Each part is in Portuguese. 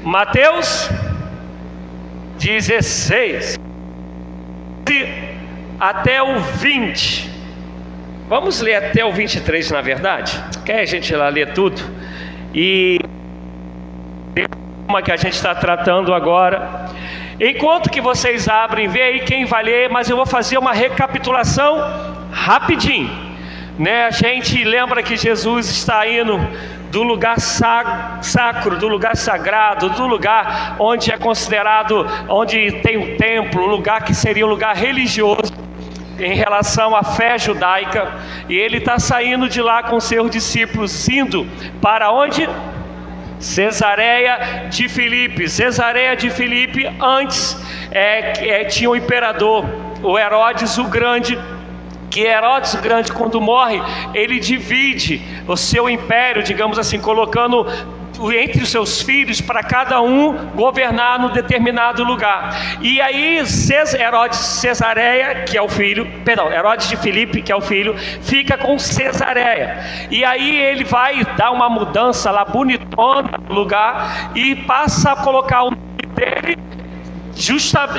Mateus 16 até o 20. Vamos ler até o 23, na verdade. Quer a gente lá ler tudo? E uma que a gente está tratando agora. Enquanto que vocês abrem, vê aí quem vai ler, mas eu vou fazer uma recapitulação rapidinho, né? A gente lembra que Jesus está indo do lugar sacro, do lugar sagrado, do lugar onde é considerado, onde tem o templo, o lugar que seria um lugar religioso em relação à fé judaica, e ele está saindo de lá com seus discípulos, indo para onde? Cesareia de Filipe. Cesareia de Filipe, antes tinha o imperador, o Herodes o Grande, que Herodes o Grande, quando morre, ele divide o seu império, digamos assim, colocando entre os seus filhos para cada um governar num determinado lugar. E aí Herodes Cesareia, que é o filho, Herodes de Filipe, que é o filho, fica com Cesareia. E aí ele vai dar uma mudança lá bonitona no lugar e passa a colocar o nome dele,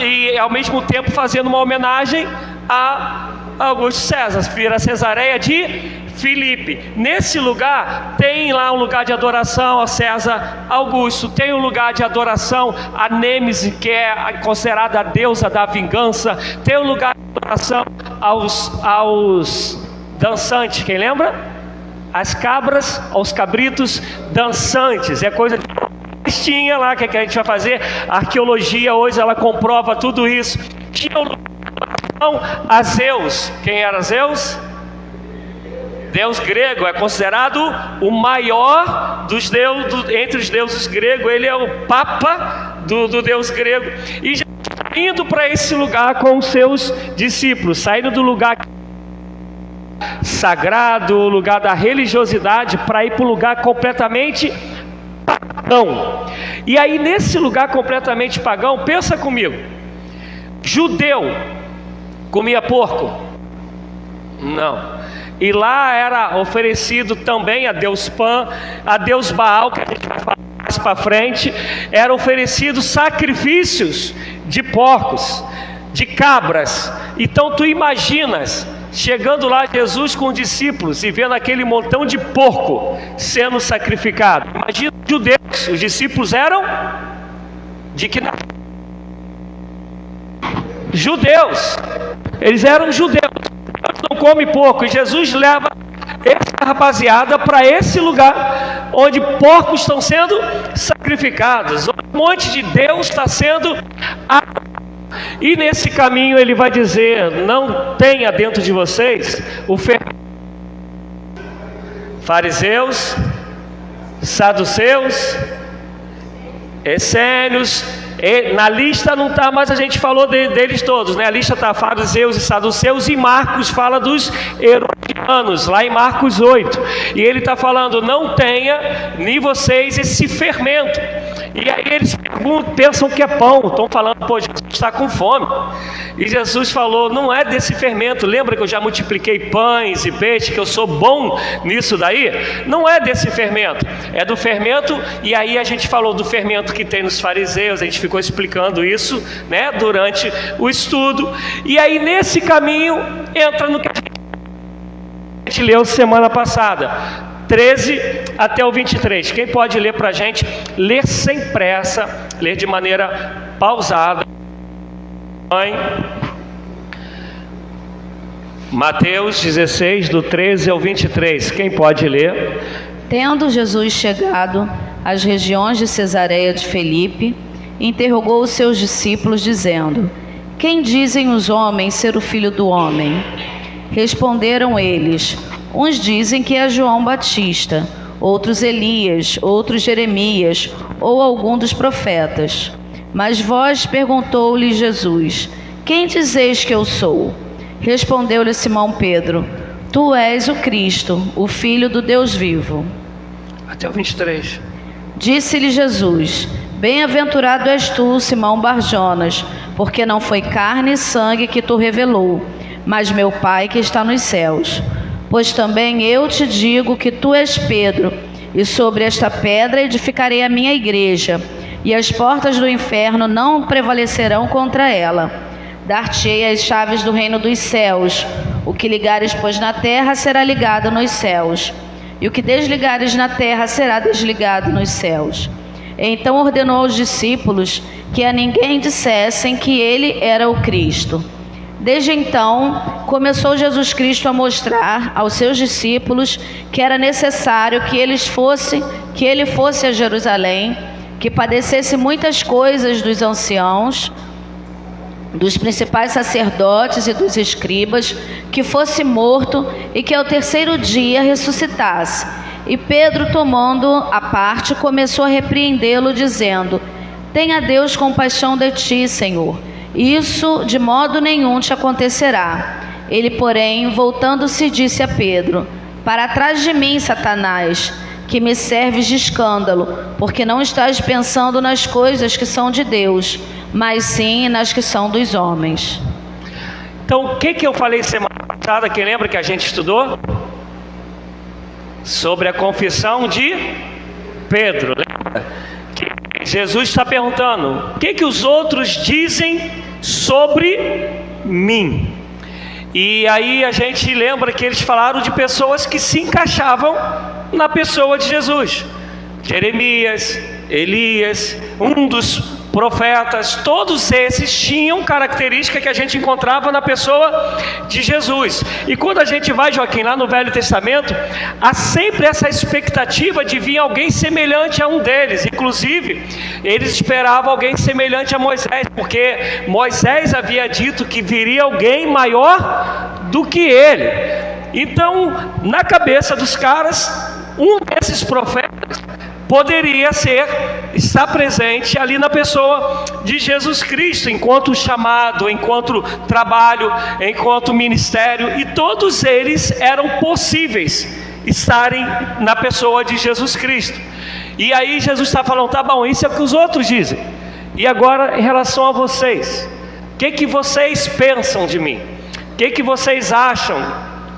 e ao mesmo tempo fazendo uma homenagem a Augusto César, vira Cesareia de Filipe. Nesse lugar tem lá um lugar de adoração a César Augusto, tem um lugar de adoração a Nêmese, que é considerada a deusa da vingança, tem um lugar de adoração aos dançantes, quem lembra? As cabras, aos cabritos dançantes, é coisa de tinha lá, que a gente vai fazer, a arqueologia hoje ela comprova tudo isso. Tinha um lugar a Zeus. Quem era Zeus? Deus grego, é considerado o maior dos deuses, entre os deuses gregos. Ele é o papa do deus grego. E já está indo para esse lugar com os seus discípulos, saindo do lugar sagrado, o lugar da religiosidade, para ir para um lugar completamente pagão. E aí nesse lugar completamente pagão, pensa comigo, judeu comia porco? Não. E lá era oferecido também a Deus Pan, a Deus Baal, que a gente vai falar mais para frente, eram oferecidos sacrifícios de porcos, de cabras. Então tu imaginas, chegando lá Jesus com os discípulos e vendo aquele montão de porco sendo sacrificado. Imagina os judeus, os discípulos eram de que judeus, eles eram judeus, não come porco, e Jesus leva essa rapaziada para esse lugar onde porcos estão sendo sacrificados, onde um monte de Deus está sendo e nesse caminho ele vai dizer: não tenha dentro de vocês o fariseus, saduceus, essênios. Na lista não está, mas a gente falou deles todos, né? A lista está fariseus e saduceus, e Marcos fala dos herodianos, lá em Marcos 8. E ele está falando: não tenha nem vocês esse fermento. E aí eles pensam que é pão, estão falando: pô, Jesus está com fome. E Jesus falou: não é desse fermento. Lembra que eu já multipliquei pães e peixe, que eu sou bom nisso daí? Não é desse fermento, é do fermento. E aí a gente falou do fermento que tem nos fariseus, a gente ficou explicando isso, né, durante o estudo. E aí nesse caminho entra no que a gente leu semana passada, 13 até o 23. Quem pode ler para a gente? Ler sem pressa, ler de maneira pausada. Mateus 16, do 13 ao 23. Quem pode ler? Tendo Jesus chegado às regiões de Cesareia de Filipe, interrogou os seus discípulos, dizendo: quem dizem os homens ser o Filho do Homem? Responderam eles: uns dizem que é João Batista, outros Elias, outros Jeremias, ou algum dos profetas. Mas vós, perguntou-lhe Jesus: quem dizeis que eu sou? Respondeu-lhe Simão Pedro: tu és o Cristo, o Filho do Deus vivo. Até o 23. Disse-lhe Jesus: bem-aventurado és tu, Simão Barjonas, porque não foi carne e sangue que tu revelou, mas meu Pai que está nos céus. Pois também eu te digo que tu és Pedro, e sobre esta pedra edificarei a minha igreja, e as portas do inferno não prevalecerão contra ela. Dar-te-ei as chaves do reino dos céus. O que ligares, pois, na terra será ligado nos céus, e o que desligares na terra será desligado nos céus. Então ordenou aos discípulos que a ninguém dissessem que ele era o Cristo. Desde então, começou Jesus Cristo a mostrar aos seus discípulos que era necessário que ele fosse a Jerusalém, que padecesse muitas coisas dos anciãos, dos principais sacerdotes e dos escribas, que fosse morto e que ao terceiro dia ressuscitasse. E Pedro, tomando a parte, começou a repreendê-lo, dizendo: tenha Deus compaixão de ti, Senhor. Isso de modo nenhum te acontecerá. Ele, porém, voltando-se, disse a Pedro: para trás de mim, Satanás, que me serves de escândalo, porque não estás pensando nas coisas que são de Deus, mas sim nas que são dos homens. Então, o que eu falei semana passada, que lembra que a gente estudou? Sobre a confissão de Pedro. Lembra? Que Jesus está perguntando: o que os outros dizem sobre mim? E aí a gente lembra que eles falaram de pessoas que se encaixavam na pessoa de Jesus. Jeremias, Elias, um dos profetas, todos esses tinham característica que a gente encontrava na pessoa de Jesus. E quando a gente vai, Joaquim, lá no Velho Testamento, há sempre essa expectativa de vir alguém semelhante a um deles. Inclusive, eles esperavam alguém semelhante a Moisés, porque Moisés havia dito que viria alguém maior do que ele. Então, na cabeça dos caras, um desses profetas poderia estar presente ali na pessoa de Jesus Cristo, enquanto chamado, enquanto trabalho, enquanto ministério, e todos eles eram possíveis estarem na pessoa de Jesus Cristo. E aí Jesus está falando: tá bom, isso é o que os outros dizem, e agora em relação a vocês, o que vocês pensam de mim? O que vocês acham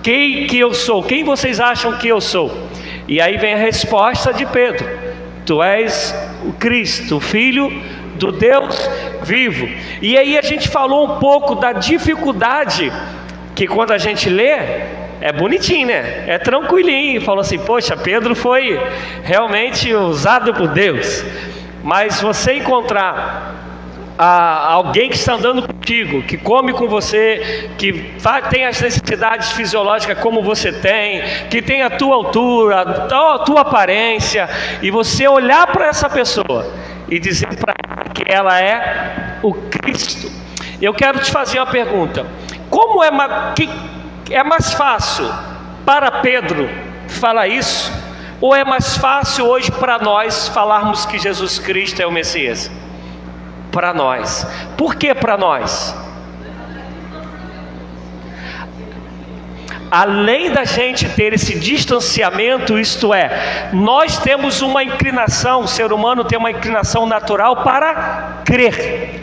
que eu sou? Quem vocês acham que eu sou? E aí vem a resposta de Pedro: tu és o Cristo, o Filho do Deus vivo. E aí a gente falou um pouco da dificuldade, que quando a gente lê, é bonitinho, né? É tranquilinho. Falou assim: poxa, Pedro foi realmente usado por Deus. Mas você encontrar alguém que está andando contigo, que come com você, que tem as necessidades fisiológicas como você tem, que tem a tua altura, a tua aparência, e você olhar para essa pessoa e dizer para ela que ela é o Cristo. Eu quero te fazer uma pergunta: como é mais fácil para Pedro falar isso, ou é mais fácil hoje para nós falarmos que Jesus Cristo é o Messias? Para nós. Por que para nós? Além da gente ter esse distanciamento, isto é, nós temos uma inclinação, o ser humano tem uma inclinação natural para crer.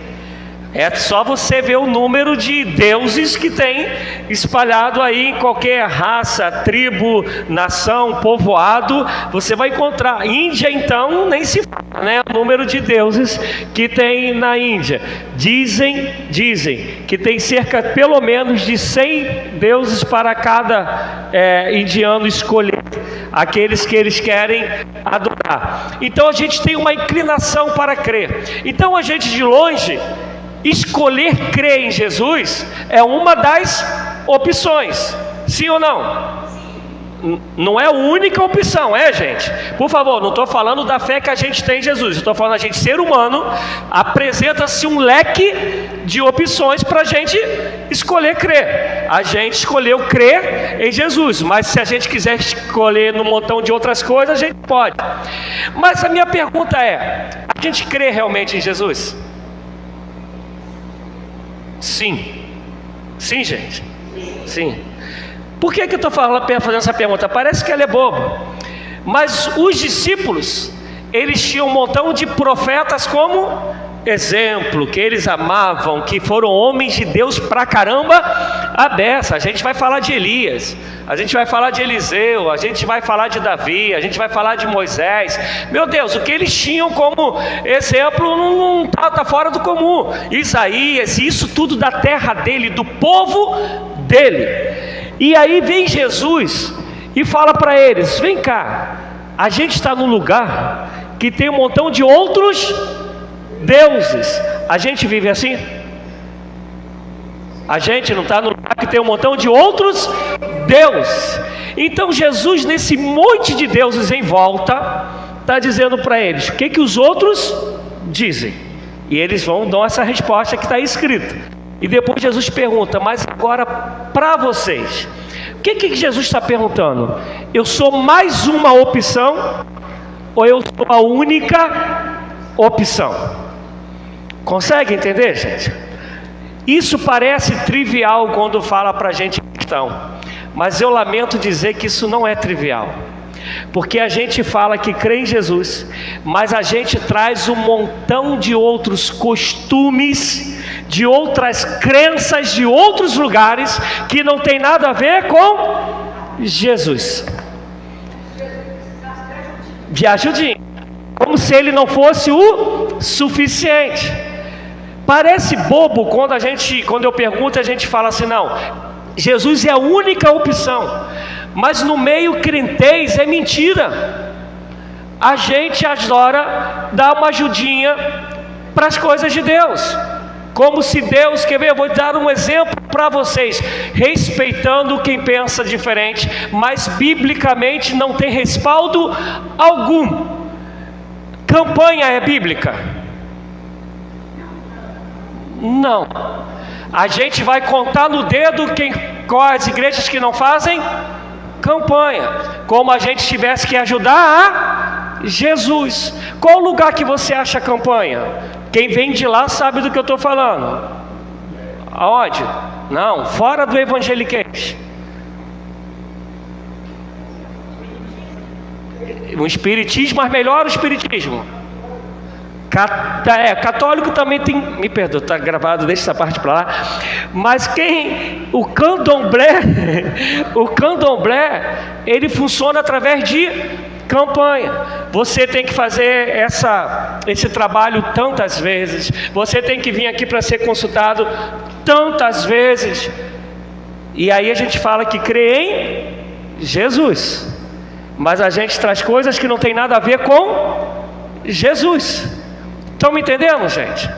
É só você ver o número de deuses que tem espalhado aí em qualquer raça, tribo, nação, povoado, você vai encontrar. Índia, então, nem se fala, né? O número de deuses que tem na Índia. Dizem que tem cerca, pelo menos, de 100 deuses para cada indiano escolher aqueles que eles querem adorar. Então a gente tem uma inclinação para crer. Então a gente de longe, escolher crer em Jesus é uma das opções, sim ou não? Não é a única opção, gente? Por favor, não estou falando da fé que a gente tem em Jesus, estou falando a gente, ser humano, apresenta-se um leque de opções para a gente escolher crer. A gente escolheu crer em Jesus, mas se a gente quiser escolher num montão de outras coisas, a gente pode. Mas a minha pergunta é: a gente crê realmente em Jesus? Sim, gente, sim. Por que eu estou fazendo essa pergunta? Parece que ela é boba, mas os discípulos, eles tinham um montão de profetas como exemplo, que eles amavam, que foram homens de Deus pra caramba, a beça. A gente vai falar de Elias, a gente vai falar de Eliseu, a gente vai falar de Davi, a gente vai falar de Moisés. Meu Deus, o que eles tinham como exemplo não tá fora do comum. Isaías, isso tudo da terra dele, do povo dele. E aí vem Jesus e fala para eles: vem cá, a gente está num lugar que tem um montão de outros deuses. A gente vive assim? A gente não está no lugar que tem um montão de outros deuses. Então Jesus, nesse monte de deuses em volta, está dizendo para eles: o que os outros dizem? E eles dão essa resposta que está escrita. E depois Jesus pergunta: mas agora para vocês, o que Jesus está perguntando? Eu sou mais uma opção ou eu sou a única opção? Consegue entender, gente? Isso parece trivial quando fala para a gente cristão, mas eu lamento dizer que isso não é trivial, porque a gente fala que crê em Jesus, mas a gente traz um montão de outros costumes, de outras crenças, de outros lugares que não tem nada a ver com Jesus. De ajudinha, como se ele não fosse o suficiente. Parece bobo quando eu pergunto, a gente fala assim: não, Jesus é a única opção. Mas no meio crentez é mentira. A gente adora dar uma ajudinha para as coisas de Deus, como se Deus, quer ver, eu vou dar um exemplo para vocês, respeitando quem pensa diferente, mas biblicamente não tem respaldo algum. Campanha é bíblica? Não. A gente vai contar no dedo quais as igrejas que não fazem campanha, como a gente tivesse que ajudar a Jesus. Qual lugar que você acha campanha? Quem vem de lá sabe do que eu estou falando. Aonde? Não, fora do evangeliquez. O espiritismo, mas melhor o espiritismo. Católico também tem, me perdoa, está gravado, deixa essa parte para lá. Mas o candomblé, ele funciona através de campanha. Você tem que fazer esse trabalho tantas vezes, você tem que vir aqui para ser consultado tantas vezes. E aí a gente fala que crê em Jesus, mas a gente traz coisas que não tem nada a ver com Jesus. Estão me entendendo, gente?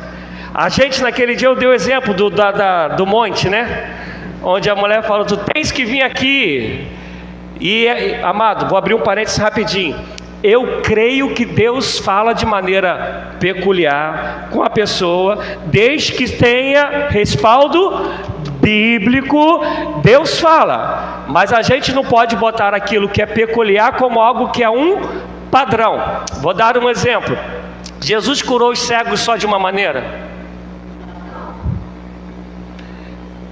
A gente naquele dia eu dei o exemplo do monte, né? Onde a mulher falou: tu tens que vir aqui. E, amado, vou abrir um parênteses rapidinho. Eu creio que Deus fala de maneira peculiar com a pessoa, desde que tenha respaldo bíblico. Deus fala, mas a gente não pode botar aquilo que é peculiar como algo que é um padrão. Vou dar um exemplo. Jesus curou os cegos só de uma maneira?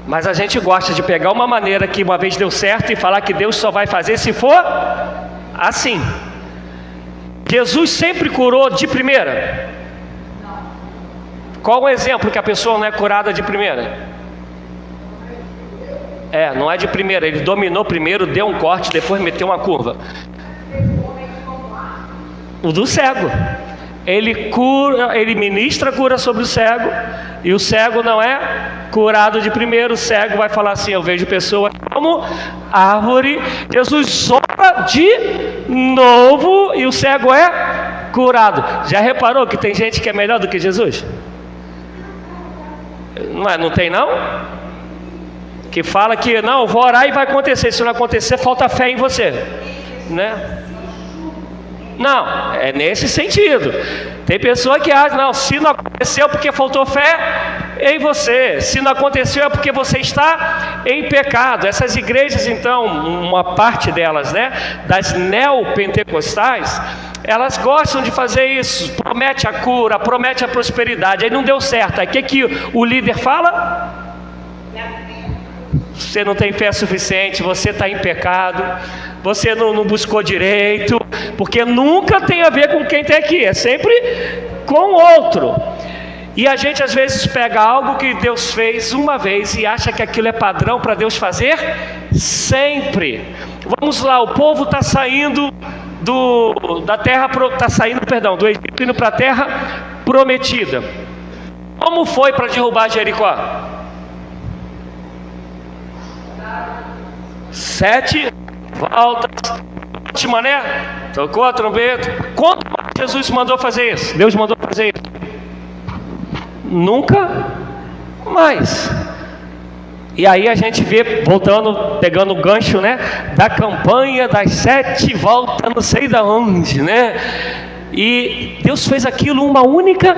Mas a gente gosta de pegar uma maneira que uma vez deu certo e falar que Deus só vai fazer se for assim. Jesus sempre curou de primeira? Qual o exemplo que a pessoa não é curada de primeira? Não é de primeira. Ele dominou primeiro, deu um corte, depois meteu uma curva. O do cego. Ele cura, ele ministra a cura sobre o cego, e o cego não é curado de primeiro. O cego vai falar assim: eu vejo pessoas como árvore. Jesus sopra de novo e o cego é curado. Já reparou que tem gente que é melhor do que Jesus? Não tem não? Que fala que não, eu vou orar e vai acontecer. Se não acontecer, falta fé em você, né? Não, é nesse sentido. Tem pessoa que acha: não, se não aconteceu porque faltou fé em você, se não aconteceu é porque você está em pecado. Essas igrejas, então, uma parte delas, né, das neopentecostais, elas gostam de fazer isso. Promete a cura, promete a prosperidade, aí não deu certo. Aí o que o líder fala? Você não tem fé suficiente, você está em pecado, você não buscou direito, porque nunca tem a ver com quem está aqui, é sempre com o outro. E a gente às vezes pega algo que Deus fez uma vez e acha que aquilo é padrão para Deus fazer sempre. Vamos lá, o povo está saindo do Egito, indo para a terra prometida. Como foi para derrubar Jericó? 7 voltas. Mané, tocou a trombeta. Quando Jesus mandou fazer isso? Deus mandou fazer isso? Nunca mais. E aí a gente vê, voltando, pegando o gancho, né, da campanha das 7 voltas, não sei da onde, né? E Deus fez aquilo uma única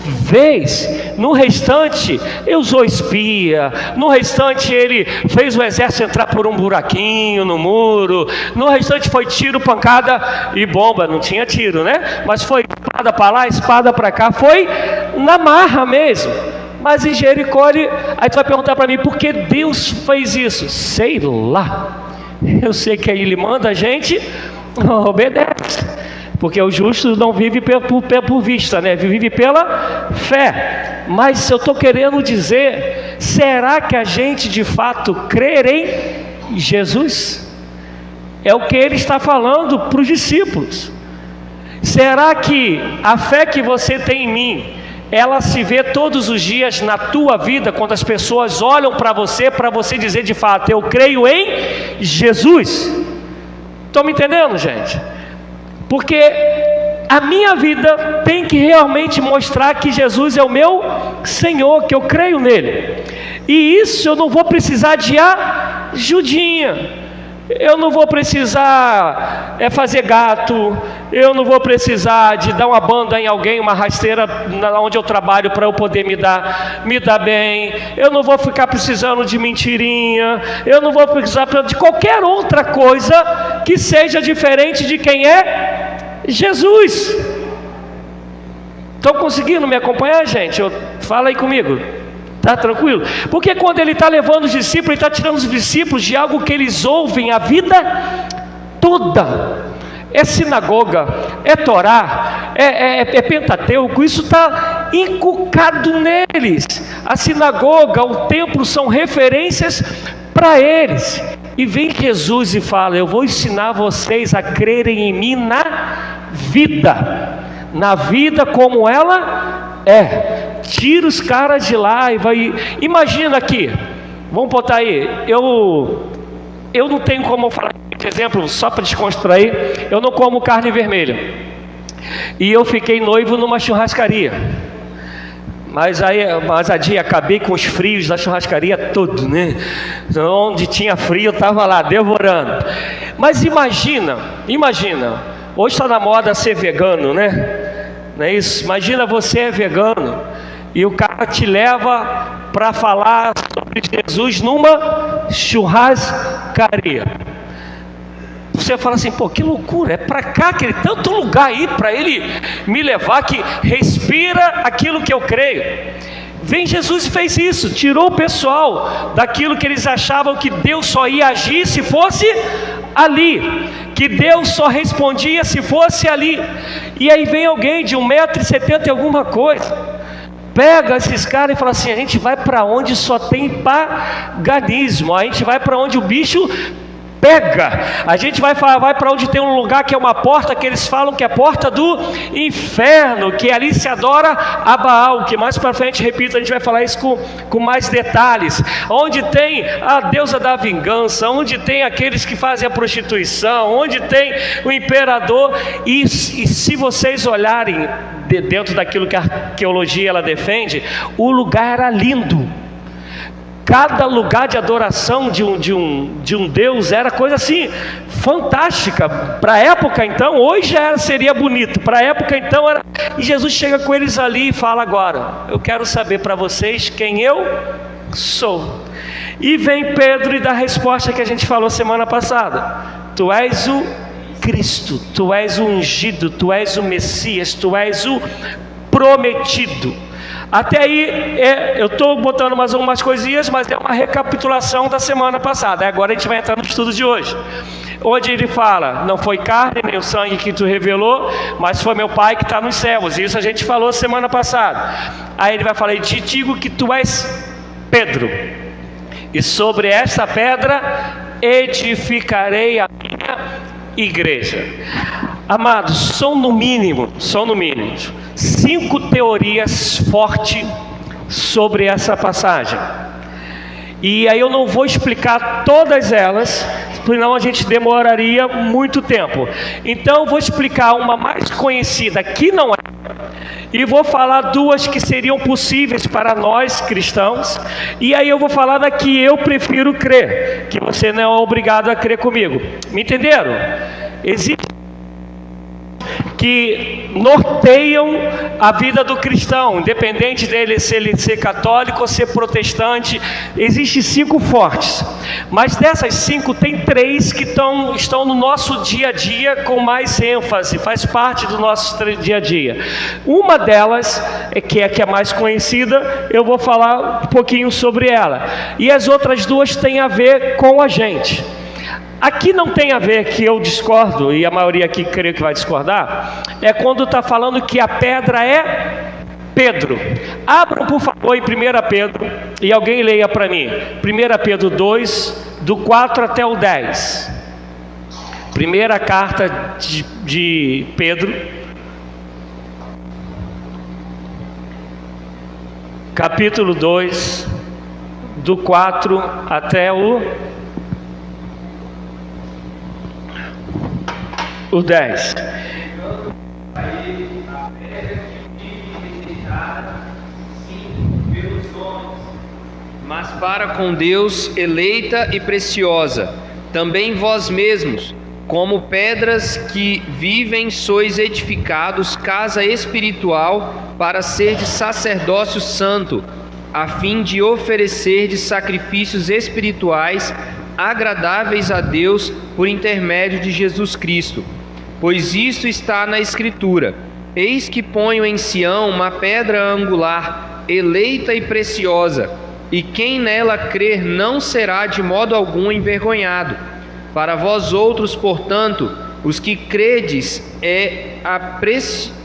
vez. No restante, ele usou espia. No restante, ele fez o exército entrar por um buraquinho no muro. No restante, foi tiro, pancada e bomba. Não tinha tiro, né? Mas foi espada para lá, espada para cá. Foi na marra mesmo. Mas em Jericó, aí tu vai perguntar para mim, por que Deus fez isso? Sei lá. Eu sei que aí ele manda a gente, obedece. Porque o justo não vive por vista, né? Vive pela fé. Mas eu estou querendo dizer, será que a gente de fato crê em Jesus? É o que ele está falando para os discípulos. Será que a fé que você tem em mim, ela se vê todos os dias na tua vida, quando as pessoas olham para você dizer de fato, eu creio em Jesus? Estão me entendendo, gente? Porque a minha vida tem que realmente mostrar que Jesus é o meu Senhor, que eu creio nele. E isso eu não vou precisar de ajudinha. Eu não vou precisar fazer gato. Eu não vou precisar de dar uma banda em alguém, uma rasteira onde eu trabalho para eu poder me dar bem. Eu não vou ficar precisando de mentirinha. Eu não vou precisar de qualquer outra coisa que seja diferente de quem é Jesus. Estão conseguindo me acompanhar, gente? Fala aí comigo. Tá tranquilo? Porque quando ele está levando os discípulos, ele está tirando os discípulos de algo que eles ouvem a vida toda. É sinagoga, é Torá, é Pentateuco, isso está inculcado neles. A sinagoga, o templo são referências para eles. E vem Jesus e fala, eu vou ensinar vocês a crerem em mim na vida como ela é. Tira os caras de lá e vai. Imagina aqui, vamos botar aí, eu não tenho como falar, por exemplo, só para desconstruir, eu não como carne vermelha. E eu fiquei noivo numa churrascaria. Mas acabei com os frios da churrascaria todo, né? Onde tinha frio, eu estava lá devorando. Mas imagina, hoje está na moda ser vegano, né? Não é isso? Imagina você é vegano e o cara te leva para falar sobre Jesus numa churrascaria. Você fala assim, pô, que loucura, é para cá, aquele tanto lugar aí para ele me levar, que respira aquilo que eu creio. Vem Jesus e fez isso, tirou o pessoal daquilo que eles achavam que Deus só ia agir se fosse ali, que Deus só respondia se fosse ali. E aí vem alguém de 1,70 m e alguma coisa, pega esses caras e fala assim, a gente vai para onde só tem paganismo, a gente vai para onde o bicho pega, a gente vai para onde tem um lugar que é uma porta que eles falam que é a porta do inferno, que ali se adora a Baal, que mais para frente, repito, a gente vai falar isso com mais detalhes, onde tem a deusa da vingança, onde tem aqueles que fazem a prostituição, onde tem o imperador. E se vocês olharem dentro daquilo que a arqueologia ela defende, o lugar era lindo. Cada lugar de adoração de um Deus era coisa assim, fantástica. Para a época então, hoje seria bonito, para a época então era. E Jesus chega com eles ali e fala, agora, eu quero saber para vocês quem eu sou. E vem Pedro e dá a resposta que a gente falou semana passada. Tu és o Cristo, tu és o ungido, tu és o Messias, tu és o prometido. Até aí, eu estou botando mais algumas coisinhas, mas é uma recapitulação da semana passada. Agora a gente vai entrar no estudo de hoje. onde ele fala: não foi carne nem o sangue que tu revelou, mas foi meu Pai que está nos céus. Isso a gente falou semana passada. Aí ele vai falar: e te digo que tu és Pedro, e sobre esta pedra edificarei a minha igreja. Amados, são no mínimo 5 teorias fortes sobre essa passagem. E aí eu não vou explicar todas elas, senão a gente demoraria muito tempo. Então eu vou explicar uma mais conhecida que não é, e vou falar 2 que seriam possíveis para nós cristãos, e aí eu vou falar da que eu prefiro crer, que você não é obrigado a crer comigo. Me entenderam? Existe que norteiam a vida do cristão, independente dele se ele ser católico ou ser protestante. Existem 5 fortes, mas dessas 5 tem 3 que estão no nosso dia a dia com mais ênfase, faz parte do nosso dia a dia. Uma delas, que é a mais conhecida, eu vou falar um pouquinho sobre ela, e as outras 2 têm a ver com a gente. Aqui não tem a ver, que eu discordo, e a maioria aqui creio que vai discordar, é quando está falando que a pedra é Pedro. Abram, por favor, em 1 Pedro, e alguém leia para mim, 1 Pedro 2, do 4 até o 10. Primeira carta de Pedro, capítulo 2, do 4 até o 10. Mas para com Deus eleita e preciosa, também vós mesmos, como pedras que vivem, sois edificados casa espiritual para serdes sacerdócio santo, a fim de oferecerdes sacrifícios espirituais agradáveis a Deus por intermédio de Jesus Cristo. Pois isto está na Escritura: eis que ponho em Sião uma pedra angular, eleita e preciosa, e quem nela crer não será de modo algum envergonhado. Para vós outros, portanto, os que credes, é a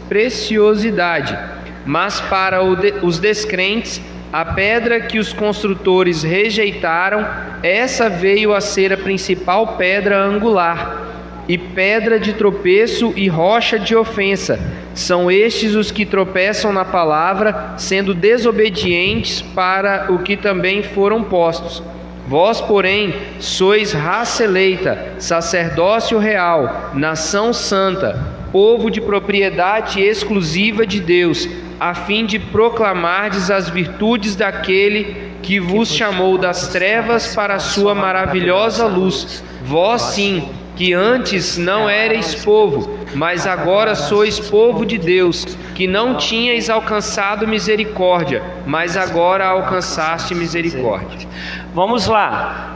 preciosidade, mas para os descrentes, a pedra que os construtores rejeitaram, essa veio a ser a principal pedra angular, e pedra de tropeço e rocha de ofensa. São estes os que tropeçam na palavra, sendo desobedientes para o que também foram postos. Vós, porém, sois raça eleita, sacerdócio real, nação santa, povo de propriedade exclusiva de Deus, a fim de proclamardes as virtudes daquele que vos chamou das trevas para a sua maravilhosa luz. Vós sim, que antes não erais povo, mas agora sois povo de Deus, que não tinhais alcançado misericórdia, mas agora alcançaste misericórdia. Vamos lá.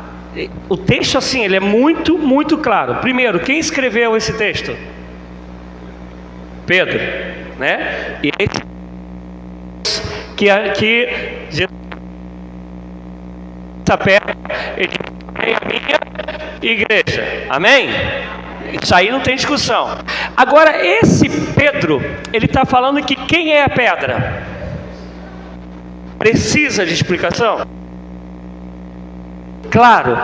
O texto, assim, ele é muito, muito claro. Primeiro, quem escreveu esse texto? Pedro, né? E que Jesus, essa pedra, ele é a minha igreja. Amém? Isso aí não tem discussão. Agora, esse Pedro, ele está falando que quem é a pedra? Precisa de explicação? Claro,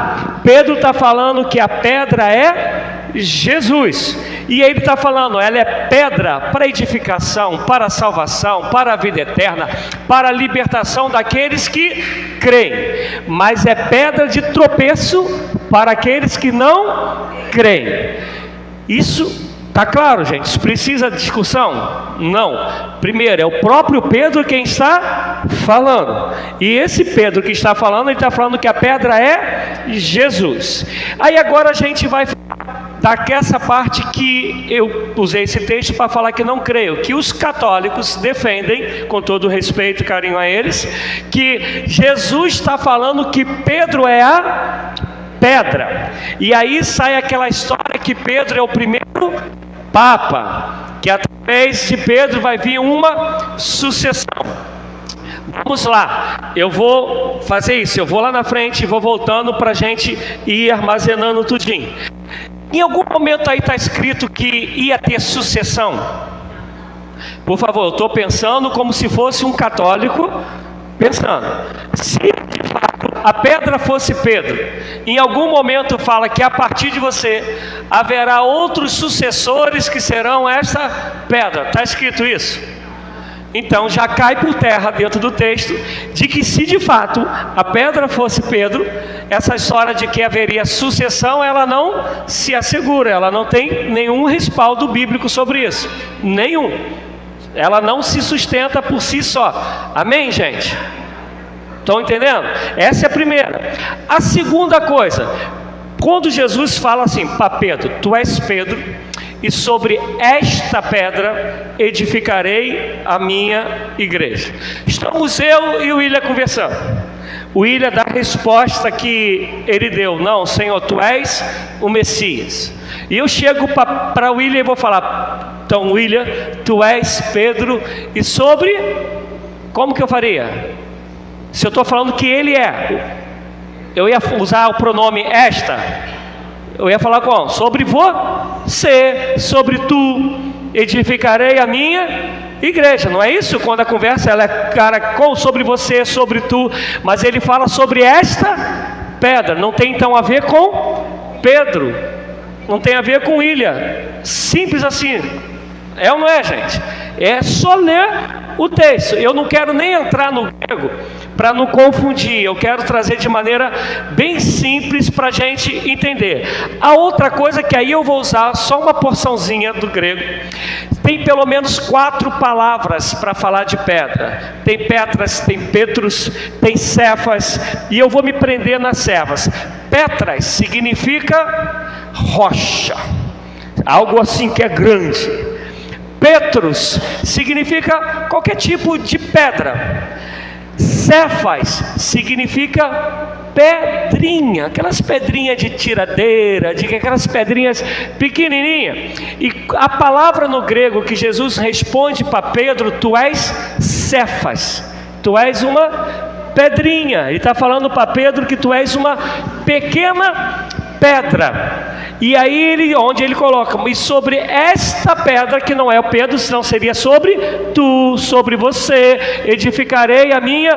Pedro está falando que a pedra é Jesus. E ele está falando, ela é pedra para edificação, para salvação, para a vida eterna, para a libertação daqueles que creem. Mas é pedra de tropeço para aqueles que não creem. Isso está claro, gente? Isso precisa de discussão? Não. Primeiro, é o próprio Pedro quem está falando. E esse Pedro que está falando, ele está falando que a pedra é Jesus. Aí agora a gente vai daquela parte que eu usei esse texto para falar que não creio, que os católicos defendem, com todo respeito e carinho a eles, que Jesus está falando que Pedro é a pedra. E aí sai aquela história que Pedro é o primeiro Papa, que através de Pedro vai vir uma sucessão. Vamos lá, eu vou fazer isso, eu vou lá na frente e vou voltando para a gente ir armazenando tudinho. Em algum momento aí está escrito que ia ter sucessão? Por favor, eu estou pensando como se fosse um católico pensando. Se de fato a pedra fosse Pedro, em algum momento fala que a partir de você haverá outros sucessores que serão essa pedra. Está escrito isso? Então já cai por terra dentro do texto de que se de fato a pedra fosse Pedro, essa história de que haveria sucessão, ela não se assegura, ela não tem nenhum respaldo bíblico sobre isso, nenhum. Ela não se sustenta por si só. Amém, gente? Estão entendendo? Essa é a primeira. A segunda coisa, quando Jesus fala assim para Pedro: tu és Pedro, e sobre esta pedra edificarei a minha igreja. Estamos eu e o William conversando. O William dá a resposta que ele deu: não, Senhor, tu és o Messias. E eu chego para o William e vou falar: então, William, tu és Pedro, e sobre, como que eu faria? Se eu estou falando que ele é, eu ia usar o pronome esta, eu ia falar como? Sobre você, sobre tu, edificarei a minha igreja. Não é isso? Quando a conversa ela é sobre você, sobre tu, mas ele fala sobre esta pedra. Não tem então a ver com Pedro, não tem a ver com William. Simples assim. É ou não é, gente? É só ler o texto. Eu não quero nem entrar no grego para não confundir. Eu quero trazer de maneira bem simples para a gente entender. A outra coisa que aí eu vou usar só uma porçãozinha do grego. Tem pelo menos 4 palavras para falar de pedra. Tem Petras, tem Petrus, tem Cefas, e eu vou me prender nas Cefas. Petras significa rocha, algo assim que é grande. Petrus significa qualquer tipo de pedra. Cefas significa pedrinha, aquelas pedrinhas de tiradeira, aquelas pedrinhas pequenininhas. E a palavra no grego que Jesus responde para Pedro: tu és Cefas, tu és uma pedrinha. Ele está falando para Pedro que tu és uma pequena pedra. E aí onde ele coloca: e sobre esta pedra, que não é o Pedro, senão seria sobre tu, sobre você, edificarei a minha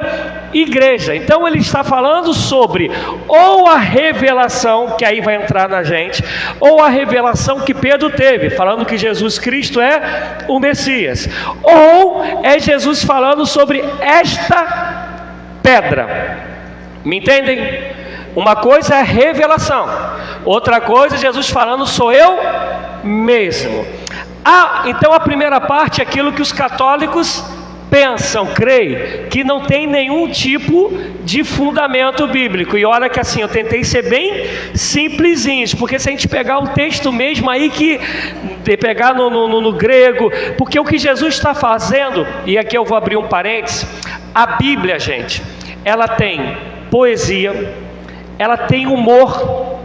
igreja. Então ele está falando sobre ou a revelação, que aí vai entrar na gente, ou a revelação que Pedro teve, falando que Jesus Cristo é o Messias, ou é Jesus falando sobre esta pedra. Me entendem? Uma coisa é revelação, outra coisa é Jesus falando: sou eu mesmo. Então a primeira parte é aquilo que os católicos pensam, creem, que não tem nenhum tipo de fundamento bíblico. E olha que assim, eu tentei ser bem simplesinho, porque se a gente pegar o texto mesmo aí, pegar no grego, porque o que Jesus está fazendo, e aqui eu vou abrir um parênteses, a Bíblia, gente, ela tem poesia, ela tem humor.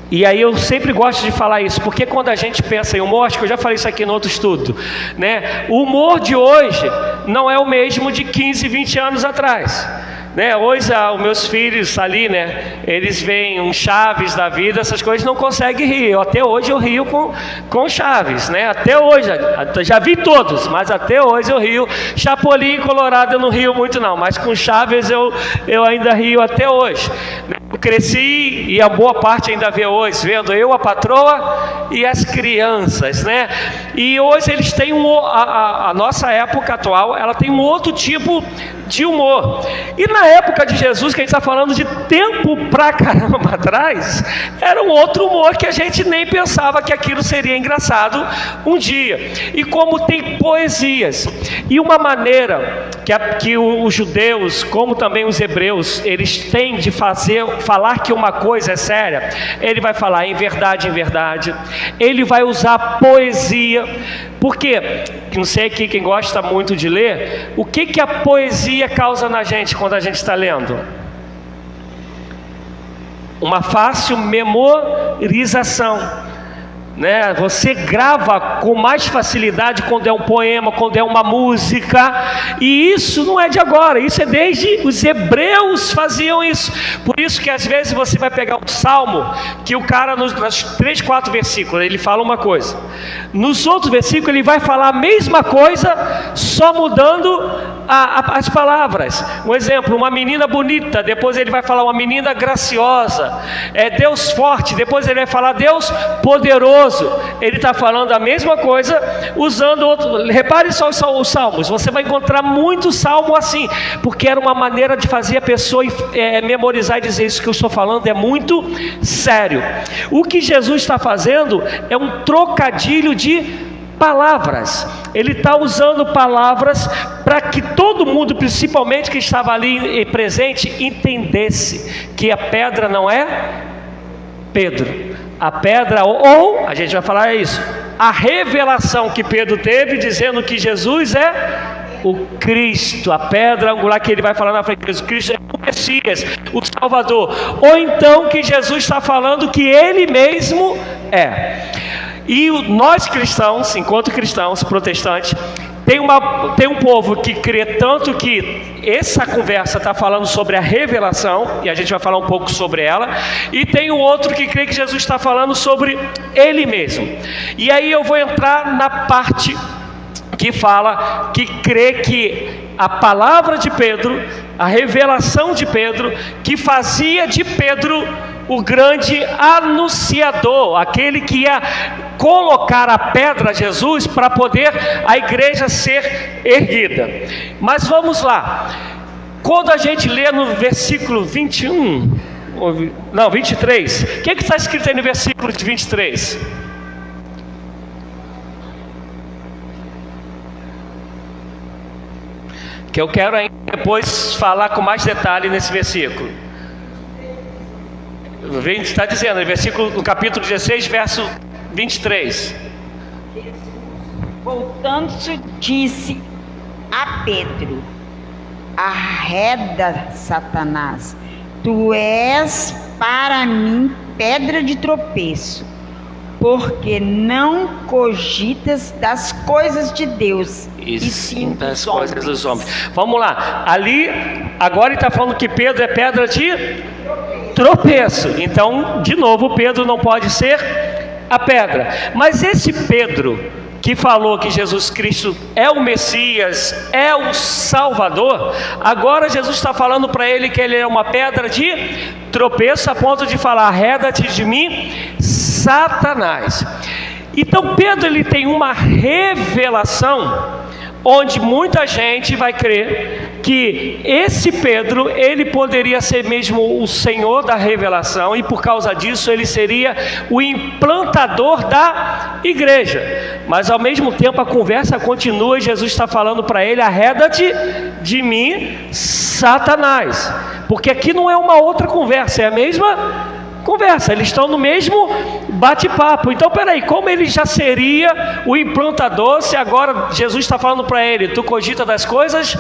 E aí eu sempre gosto de falar isso, porque quando a gente pensa em humor, acho que eu já falei isso aqui no outro estudo, né? O humor de hoje não é o mesmo de 15, 20 anos atrás, né? Hoje os meus filhos ali, né, eles veem um Chaves da vida, essas coisas, não conseguem rir. Até hoje eu rio com Chaves, né? Até hoje, já vi todos, mas até hoje eu rio. Chapolin Colorado eu não rio muito não, mas com Chaves eu ainda rio até hoje. Eu cresci e a boa parte ainda vê hoje, vendo eu, a patroa e as crianças, né? E hoje eles têm a nossa época atual, ela tem um outro tipo de humor. E na época de Jesus, que a gente está falando de tempo pra caramba atrás, era um outro humor que a gente nem pensava que aquilo seria engraçado um dia. E como tem poesias, e uma maneira que os judeus, como também os hebreus, eles têm de falar que uma coisa é séria, ele vai falar em verdade, ele vai usar poesia. Por quê? Não sei aqui quem gosta muito de ler, o que a poesia causa na gente quando a gente está lendo? Uma fácil memorização. né? Você grava com mais facilidade quando é um poema, quando é uma música, e isso não é de agora, isso é desde os hebreus faziam isso. Por isso que às vezes você vai pegar um salmo, que o cara nos 3, 4 versículos, ele fala uma coisa, nos outros versículos ele vai falar a mesma coisa, só mudando as palavras. Um exemplo, uma menina bonita, depois ele vai falar uma menina graciosa, Deus forte, depois ele vai falar Deus poderoso. Ele está falando a mesma coisa, usando outro. Repare só os salmos, você vai encontrar muito salmo assim, porque era uma maneira de fazer a pessoa memorizar e dizer: isso que eu estou falando é muito sério. O que Jesus está fazendo é um trocadilho de palavras. Ele está usando palavras para que todo mundo, principalmente que estava ali presente, entendesse que a pedra não é Pedro. A pedra, ou a gente vai falar isso, a revelação que Pedro teve, dizendo que Jesus é o Cristo, a pedra angular, que ele vai falar na frente, Jesus Cristo é o Messias, o Salvador. Ou então que Jesus está falando que ele mesmo é. E nós cristãos, enquanto cristãos protestantes, tem um povo que crê tanto que essa conversa está falando sobre a revelação, e a gente vai falar um pouco sobre ela, e tem o outro que crê que Jesus está falando sobre ele mesmo. E aí eu vou entrar na parte que fala, que crê que a palavra de Pedro, a revelação de Pedro, que fazia de Pedro o grande anunciador, aquele que ia colocar a pedra, Jesus, para poder a igreja ser erguida. Mas vamos lá, quando a gente lê no versículo 21, não, 23, o que está escrito aí no versículo de 23? Que eu quero ainda depois falar com mais detalhe nesse versículo. Está dizendo, no capítulo 16, verso 23. Voltando-se, disse a Pedro: arreda, Satanás, tu és para mim pedra de tropeço, porque não cogitas das coisas de Deus, e sim das coisas dos homens. Vamos lá, ali, agora ele está falando que Pedro é pedra de tropeço. Então, de novo, Pedro não pode ser a pedra. Mas esse Pedro que falou que Jesus Cristo é o Messias, é o Salvador, agora Jesus está falando para ele que ele é uma pedra de tropeço, a ponto de falar: arreda-te de mim, Satanás. Então Pedro, ele tem uma revelação, onde muita gente vai crer que esse Pedro, ele poderia ser mesmo o Senhor da revelação, e por causa disso ele seria o implantador da igreja. Mas ao mesmo tempo a conversa continua e Jesus está falando para ele: arreda-te de mim, Satanás. Porque aqui não é uma outra conversa, é a mesma conversa, eles estão no mesmo bate-papo. Então peraí, como ele já seria o implantador, se agora Jesus está falando para ele: tu cogita das coisas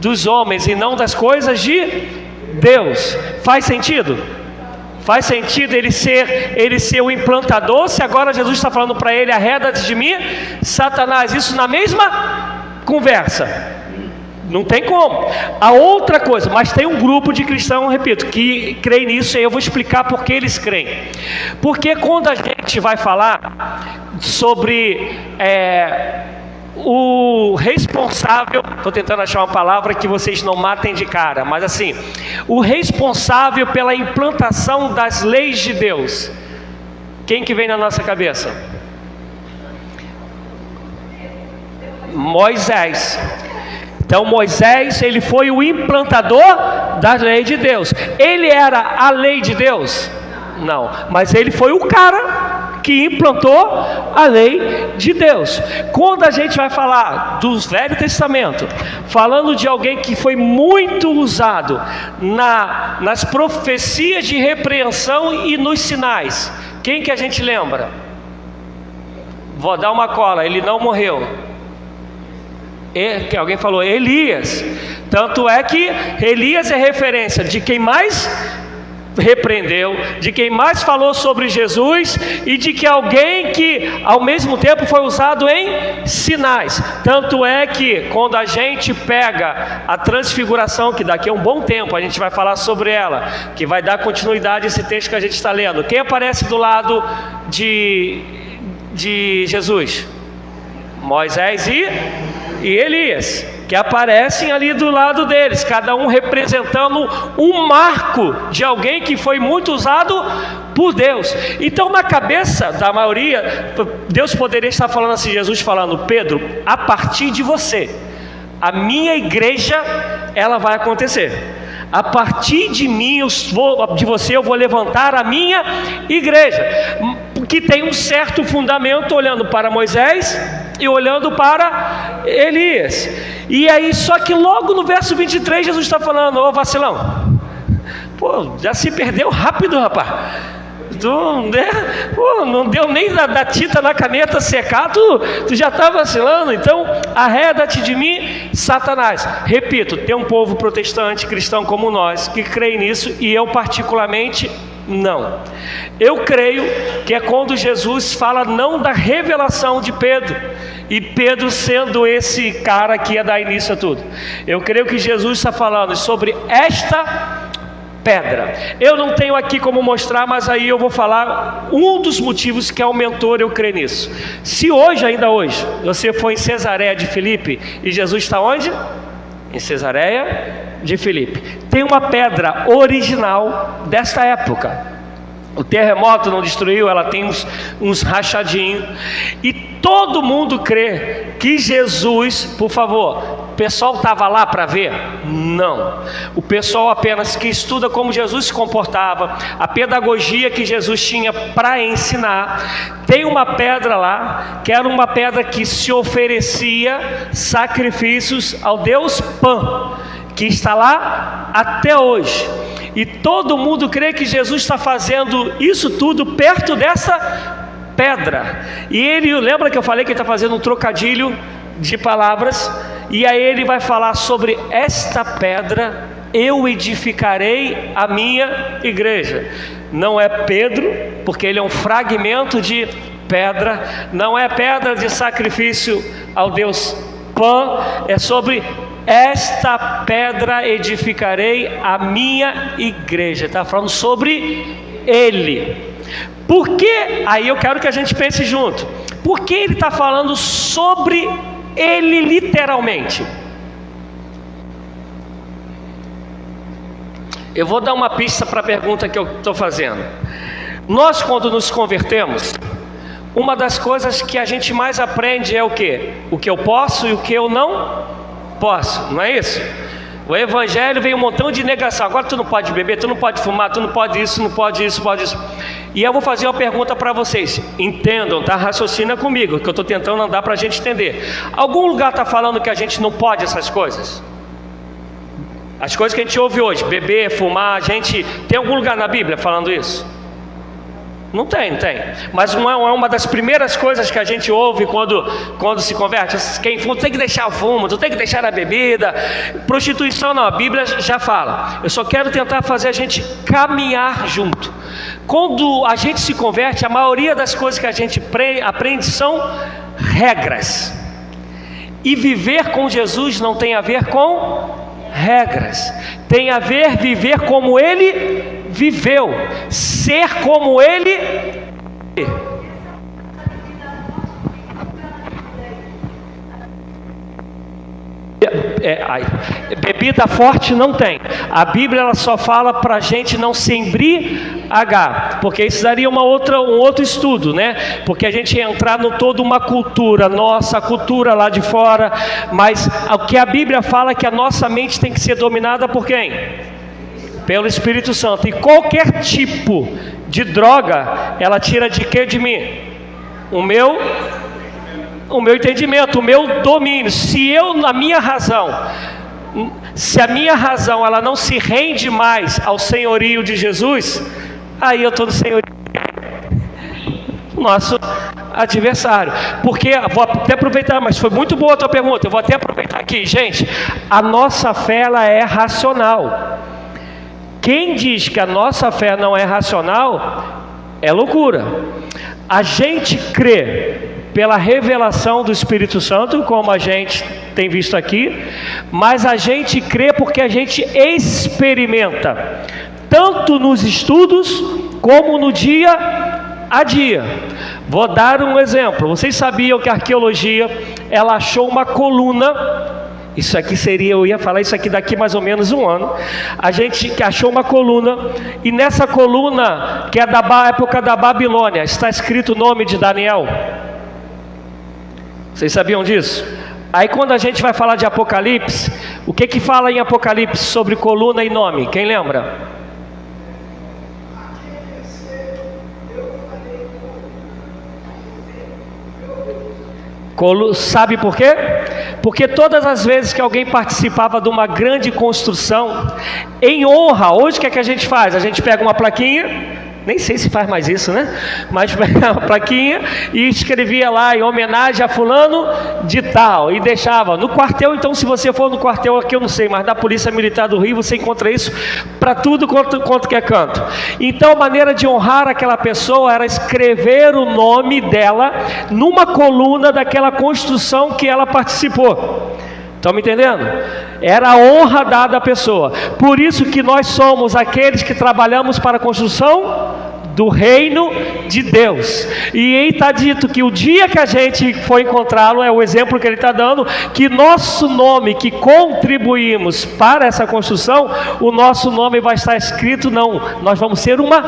dos homens e não das coisas de Deus? Faz sentido? Faz sentido ele ser o implantador, se agora Jesus está falando para ele: arreda-te de mim, Satanás? Isso na mesma conversa. Não tem como. A outra coisa, mas tem um grupo de cristãos, repito, que crê nisso, e eu vou explicar por que eles creem. Porque quando a gente vai falar sobre o responsável, estou tentando achar uma palavra que vocês não matem de cara, mas assim, o responsável pela implantação das leis de Deus, quem que vem na nossa cabeça? Moisés. Então Moisés, ele foi o implantador da lei de Deus. Ele era a lei de Deus? Não, mas ele foi o cara que implantou a lei de Deus. Quando a gente vai falar do Velho Testamento, falando de alguém que foi muito usado nas profecias de repreensão e nos sinais, quem que a gente lembra? Vou dar uma cola, ele não morreu. Que alguém falou Elias. Tanto é que Elias é referência de quem mais repreendeu, de quem mais falou sobre Jesus e de que alguém que ao mesmo tempo foi usado em sinais. Tanto é que quando a gente pega a transfiguração, que daqui a um bom tempo a gente vai falar sobre ela, que vai dar continuidade a esse texto que a gente está lendo, quem aparece do lado de Jesus? Moisés e Elias, que aparecem ali do lado deles, cada um representando um marco de alguém que foi muito usado por Deus. Então, na cabeça da maioria, Deus poderia estar falando assim, Jesus falando: Pedro, a partir de você, a minha igreja, ela vai acontecer. A partir de mim, de você, eu vou levantar a minha igreja, que tem um certo fundamento olhando para Moisés e olhando para Elias. E aí, só que logo no verso 23, Jesus está falando: ô vacilão, pô, já se perdeu rápido, rapaz. Não deu nem da tinta na caneta secar, tu já está vacilando. Então, arreda-te de mim, Satanás. Repito, tem um povo protestante, cristão como nós, que crê nisso, e eu particularmente não. Eu creio que é quando Jesus fala não da revelação de Pedro, e Pedro sendo esse cara que ia dar início a tudo. Eu creio que Jesus está falando sobre esta pedra. Eu não tenho aqui como mostrar, mas aí eu vou falar um dos motivos que aumentou eu crer nisso. Se hoje, ainda hoje, você for em Cesareia de Filipe, e Jesus está onde? Em Cesareia de Filipe. Tem uma pedra original desta época. O terremoto não destruiu, ela tem uns rachadinhos. E todo mundo crê que Jesus, por favor, o pessoal estava lá para ver? Não. O pessoal apenas que estuda como Jesus se comportava, a pedagogia que Jesus tinha para ensinar. Tem uma pedra lá, que era uma pedra que se oferecia sacrifícios ao Deus Pan, que está lá até hoje. E todo mundo crê que Jesus está fazendo isso tudo perto dessa pedra. E ele, lembra que eu falei que ele está fazendo um trocadilho de palavras? E aí ele vai falar sobre esta pedra, eu edificarei a minha igreja. Não é Pedro, porque ele é um fragmento de pedra. Não é pedra de sacrifício ao Deus Pan. É sobre esta pedra edificarei a minha igreja. Está falando sobre ele. Por que? Aí eu quero que a gente pense junto. Por que ele está falando sobre ele literalmente? Eu vou dar uma pista para a pergunta que eu estou fazendo. Nós, quando nos convertemos, uma das coisas que a gente mais aprende é o quê? O que eu posso e o que eu não posso, não é isso? O evangelho vem um montão de negação. Agora tu não pode beber, tu não pode fumar, tu não pode isso, não pode isso, pode isso. E eu vou fazer uma pergunta para vocês. Entendam, tá? Raciocina comigo, que eu estou tentando andar para a gente entender. Algum lugar está falando que a gente não pode essas coisas? As coisas que a gente ouve hoje, beber, fumar, a gente... Tem algum lugar na Bíblia falando isso? Não tem. Mas não é uma das primeiras coisas que a gente ouve quando se converte. Quem fuma, tu tem que deixar o fumo, tu tem que deixar a bebida. Prostituição não, a Bíblia já fala. Eu só quero tentar fazer a gente caminhar junto. Quando a gente se converte, a maioria das coisas que a gente aprende são regras. E viver com Jesus não tem a ver com regras. Tem a ver viver como Ele viveu, ser como Ele. Bebida forte não tem. A Bíblia ela só fala para a gente não se embriagar, porque isso daria um outro estudo, né? Porque a gente ia entrar no toda uma cultura, nossa cultura lá de fora. Mas o que a Bíblia fala é que a nossa mente tem que ser dominada por quem? Pelo Espírito Santo. E qualquer tipo de droga, ela tira de quê de mim? O meu entendimento, o meu domínio. Se a minha razão ela não se rende mais ao senhorio de Jesus, aí eu estou no senhorio do nosso adversário. Porque, vou até aproveitar, mas foi muito boa a tua pergunta, eu vou até aproveitar aqui, gente. A nossa fé ela é racional. Quem diz que a nossa fé não é racional é loucura. A gente crê pela revelação do Espírito Santo, como a gente tem visto aqui, mas a gente crê porque a gente experimenta, tanto nos estudos como no dia a dia. Vou dar um exemplo. Vocês sabiam que a arqueologia, ela achou uma coluna. Isso aqui seria, eu ia falar isso aqui daqui mais ou menos um ano. A gente achou uma coluna, e nessa coluna, que é da época da Babilônia, está escrito o nome de Daniel. Vocês sabiam disso? Aí quando a gente vai falar de Apocalipse, o que que fala em Apocalipse sobre coluna e nome? Quem lembra? Sabe por quê? Porque todas as vezes que alguém participava de uma grande construção, em honra, hoje o que é que a gente faz? A gente pega uma plaquinha, nem sei se faz mais isso, né? Mas pegava uma plaquinha e escrevia lá em homenagem a fulano de tal, e deixava no quartel. Então, se você for no quartel aqui, eu não sei, mas da Polícia Militar do Rio você encontra isso para tudo quanto que é canto. Então, a maneira de honrar aquela pessoa era escrever o nome dela numa coluna daquela construção que ela participou. Estão me entendendo? Era a honra dada à pessoa. Por isso que nós somos aqueles que trabalhamos para a construção do reino de Deus. E aí está dito que o dia que a gente for encontrá-lo, é o exemplo que ele está dando, que nosso nome, que contribuímos para essa construção, o nosso nome vai estar escrito, não, nós vamos ser uma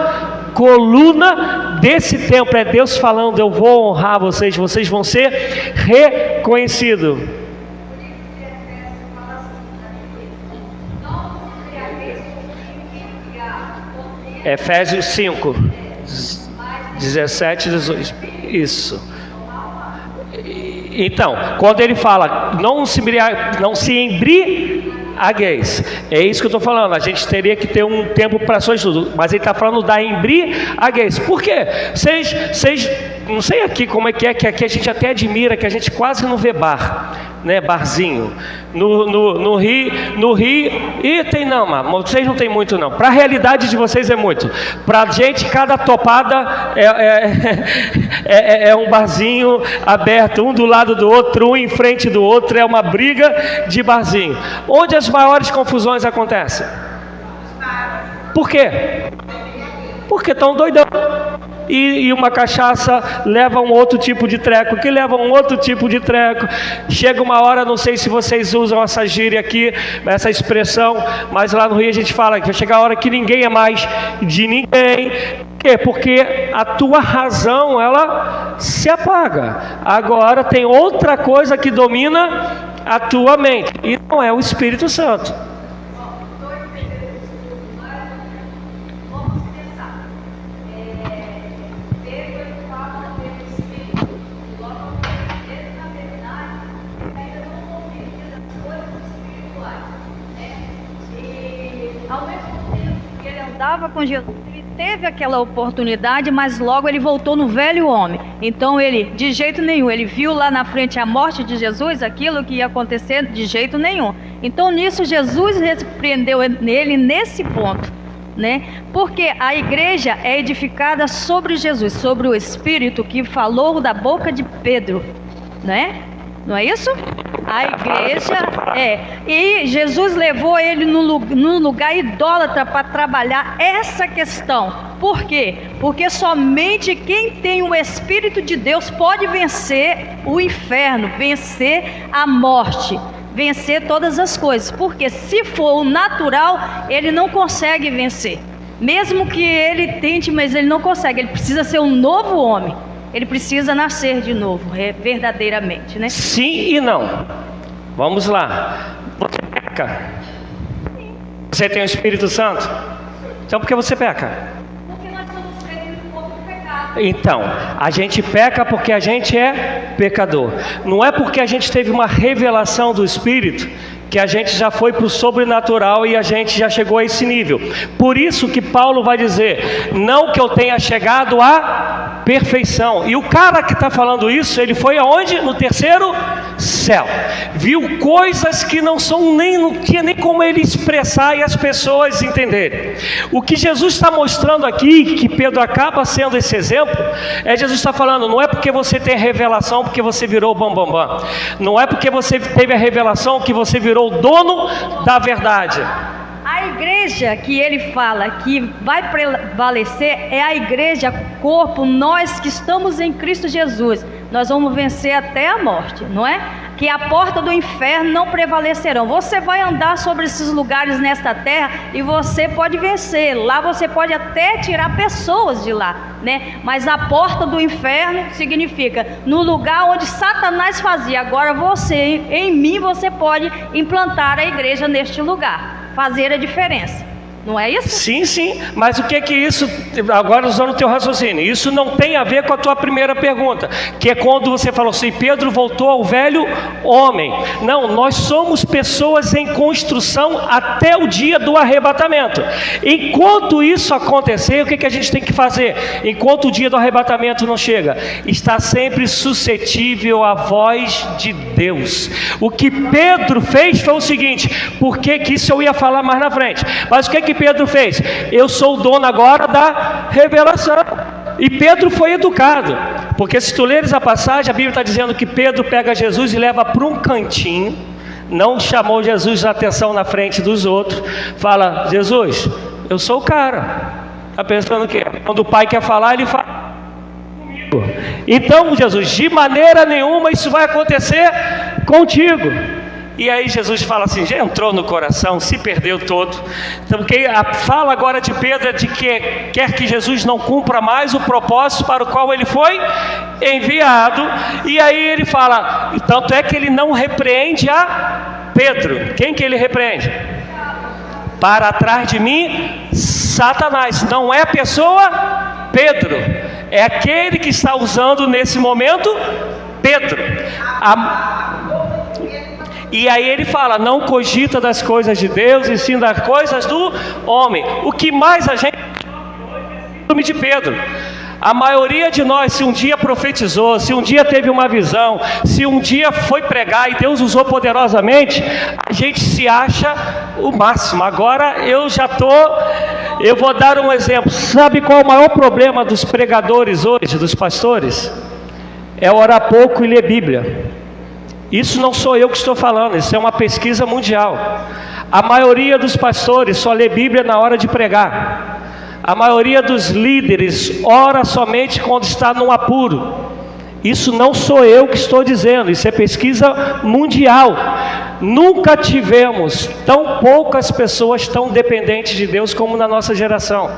coluna desse templo. É Deus falando, eu vou honrar vocês, vocês vão ser reconhecidos. Efésios 5, 17, 18. Isso. Então, quando ele fala, não se embriagueis, é isso que eu estou falando. A gente teria que ter um tempo para só estudo, mas ele está falando da embriaguez. Por quê? Vocês, não sei aqui como é que aqui a gente até admira, que a gente quase não vê bar, né? Barzinho. No Rio, e tem não, mas vocês não tem muito não. Para a realidade de vocês é muito. Para a gente, cada topada é um barzinho aberto, um do lado do outro, um em frente do outro, é uma briga de barzinho. Onde as maiores confusões acontecem? Por quê? Porque estão doidão. E uma cachaça leva um outro tipo de treco, que leva um outro tipo de treco. Chega uma hora, não sei se vocês usam essa gíria aqui, essa expressão, mas lá no Rio a gente fala que vai chegar a hora que ninguém é mais de ninguém. Por quê? Porque a tua razão, ela se apaga. Agora tem outra coisa que domina a tua mente, e não é o Espírito Santo. Andava com Jesus, ele teve aquela oportunidade, mas logo ele voltou no velho homem. Então ele, de jeito nenhum, ele viu lá na frente a morte de Jesus, aquilo que ia acontecer, de jeito nenhum. Então nisso Jesus repreendeu nele nesse ponto, né? Porque a igreja é edificada sobre Jesus, sobre o Espírito que falou da boca de Pedro, né? Não é isso? A igreja e Jesus levou ele num lugar idólatra para trabalhar essa questão. Por quê? Porque somente quem tem o Espírito de Deus pode vencer o inferno, vencer a morte, vencer todas as coisas. Porque se for o natural, ele não consegue vencer. Mesmo que ele tente, mas ele não consegue. Ele precisa ser um novo homem. Ele precisa nascer de novo, verdadeiramente, né? Sim e não. Vamos lá. Você peca? Você tem o Espírito Santo? Então por que você peca? Porque nós somos feitos do corpo do pecado. Então, a gente peca porque a gente é pecador. Não é porque a gente teve uma revelação do Espírito que a gente já foi para o sobrenatural e a gente já chegou a esse nível. Por isso que Paulo vai dizer, não que eu tenha chegado a perfeição. E o cara que está falando isso, ele foi aonde? No terceiro céu. Viu coisas que não tinha nem como ele expressar e as pessoas entenderem. O que Jesus está mostrando aqui, que Pedro acaba sendo esse exemplo, Jesus está falando, não é porque você tem revelação, porque você virou bambambam. Não é porque você teve a revelação que você virou o dono da verdade. A igreja que ele fala que vai prevalecer é a igreja, corpo, nós que estamos em Cristo Jesus. Nós vamos vencer até a morte, não é? Que a porta do inferno não prevalecerão. Você vai andar sobre esses lugares nesta terra e você pode vencer. Lá você pode até tirar pessoas de lá, né? Mas a porta do inferno significa no lugar onde Satanás fazia. Agora você, em mim, você pode implantar a igreja neste lugar, fazer a diferença. Não é isso? Sim, sim, mas o que é isso, agora usando o teu raciocínio, isso não tem a ver com a tua primeira pergunta, que é quando você falou assim, Pedro voltou ao velho homem. Não, nós somos pessoas em construção até o dia do arrebatamento. Enquanto isso acontecer, o que a gente tem que fazer? Enquanto o dia do arrebatamento não chega, está sempre suscetível à voz de Deus. O que Pedro fez foi o seguinte, porque que isso eu ia falar mais na frente, mas o que Pedro fez? Eu sou o dono agora da revelação. E Pedro foi educado, porque se tu leres a passagem, a Bíblia está dizendo que Pedro pega Jesus e leva para um cantinho, não chamou Jesus a atenção na frente dos outros, fala, Jesus, eu sou o cara. Está pensando o quê? Quando o pai quer falar, ele fala comigo. Então, Jesus, de maneira nenhuma isso vai acontecer contigo. E aí Jesus fala assim, já entrou no coração, se perdeu todo. Então, porque a fala agora de Pedro é de que quer que Jesus não cumpra mais o propósito para o qual ele foi enviado. E aí ele fala, tanto é que ele não repreende a Pedro. Quem que ele repreende? Para trás de mim, Satanás. Não é a pessoa Pedro, é aquele que está usando nesse momento Pedro. E aí ele fala, não cogita das coisas de Deus, e sim das coisas do homem. O que mais a gente síndrome de Pedro. A maioria de nós, se um dia profetizou, se um dia teve uma visão, se um dia foi pregar e Deus usou poderosamente, a gente se acha o máximo. Agora eu vou dar um exemplo. Sabe qual é o maior problema dos pregadores hoje, dos pastores? É orar pouco e ler Bíblia. Isso não sou eu que estou falando, isso é uma pesquisa mundial. A maioria dos pastores só lê Bíblia na hora de pregar. A maioria dos líderes ora somente quando está num apuro. Isso não sou eu que estou dizendo, isso é pesquisa mundial. Nunca tivemos tão poucas pessoas tão dependentes de Deus como na nossa geração.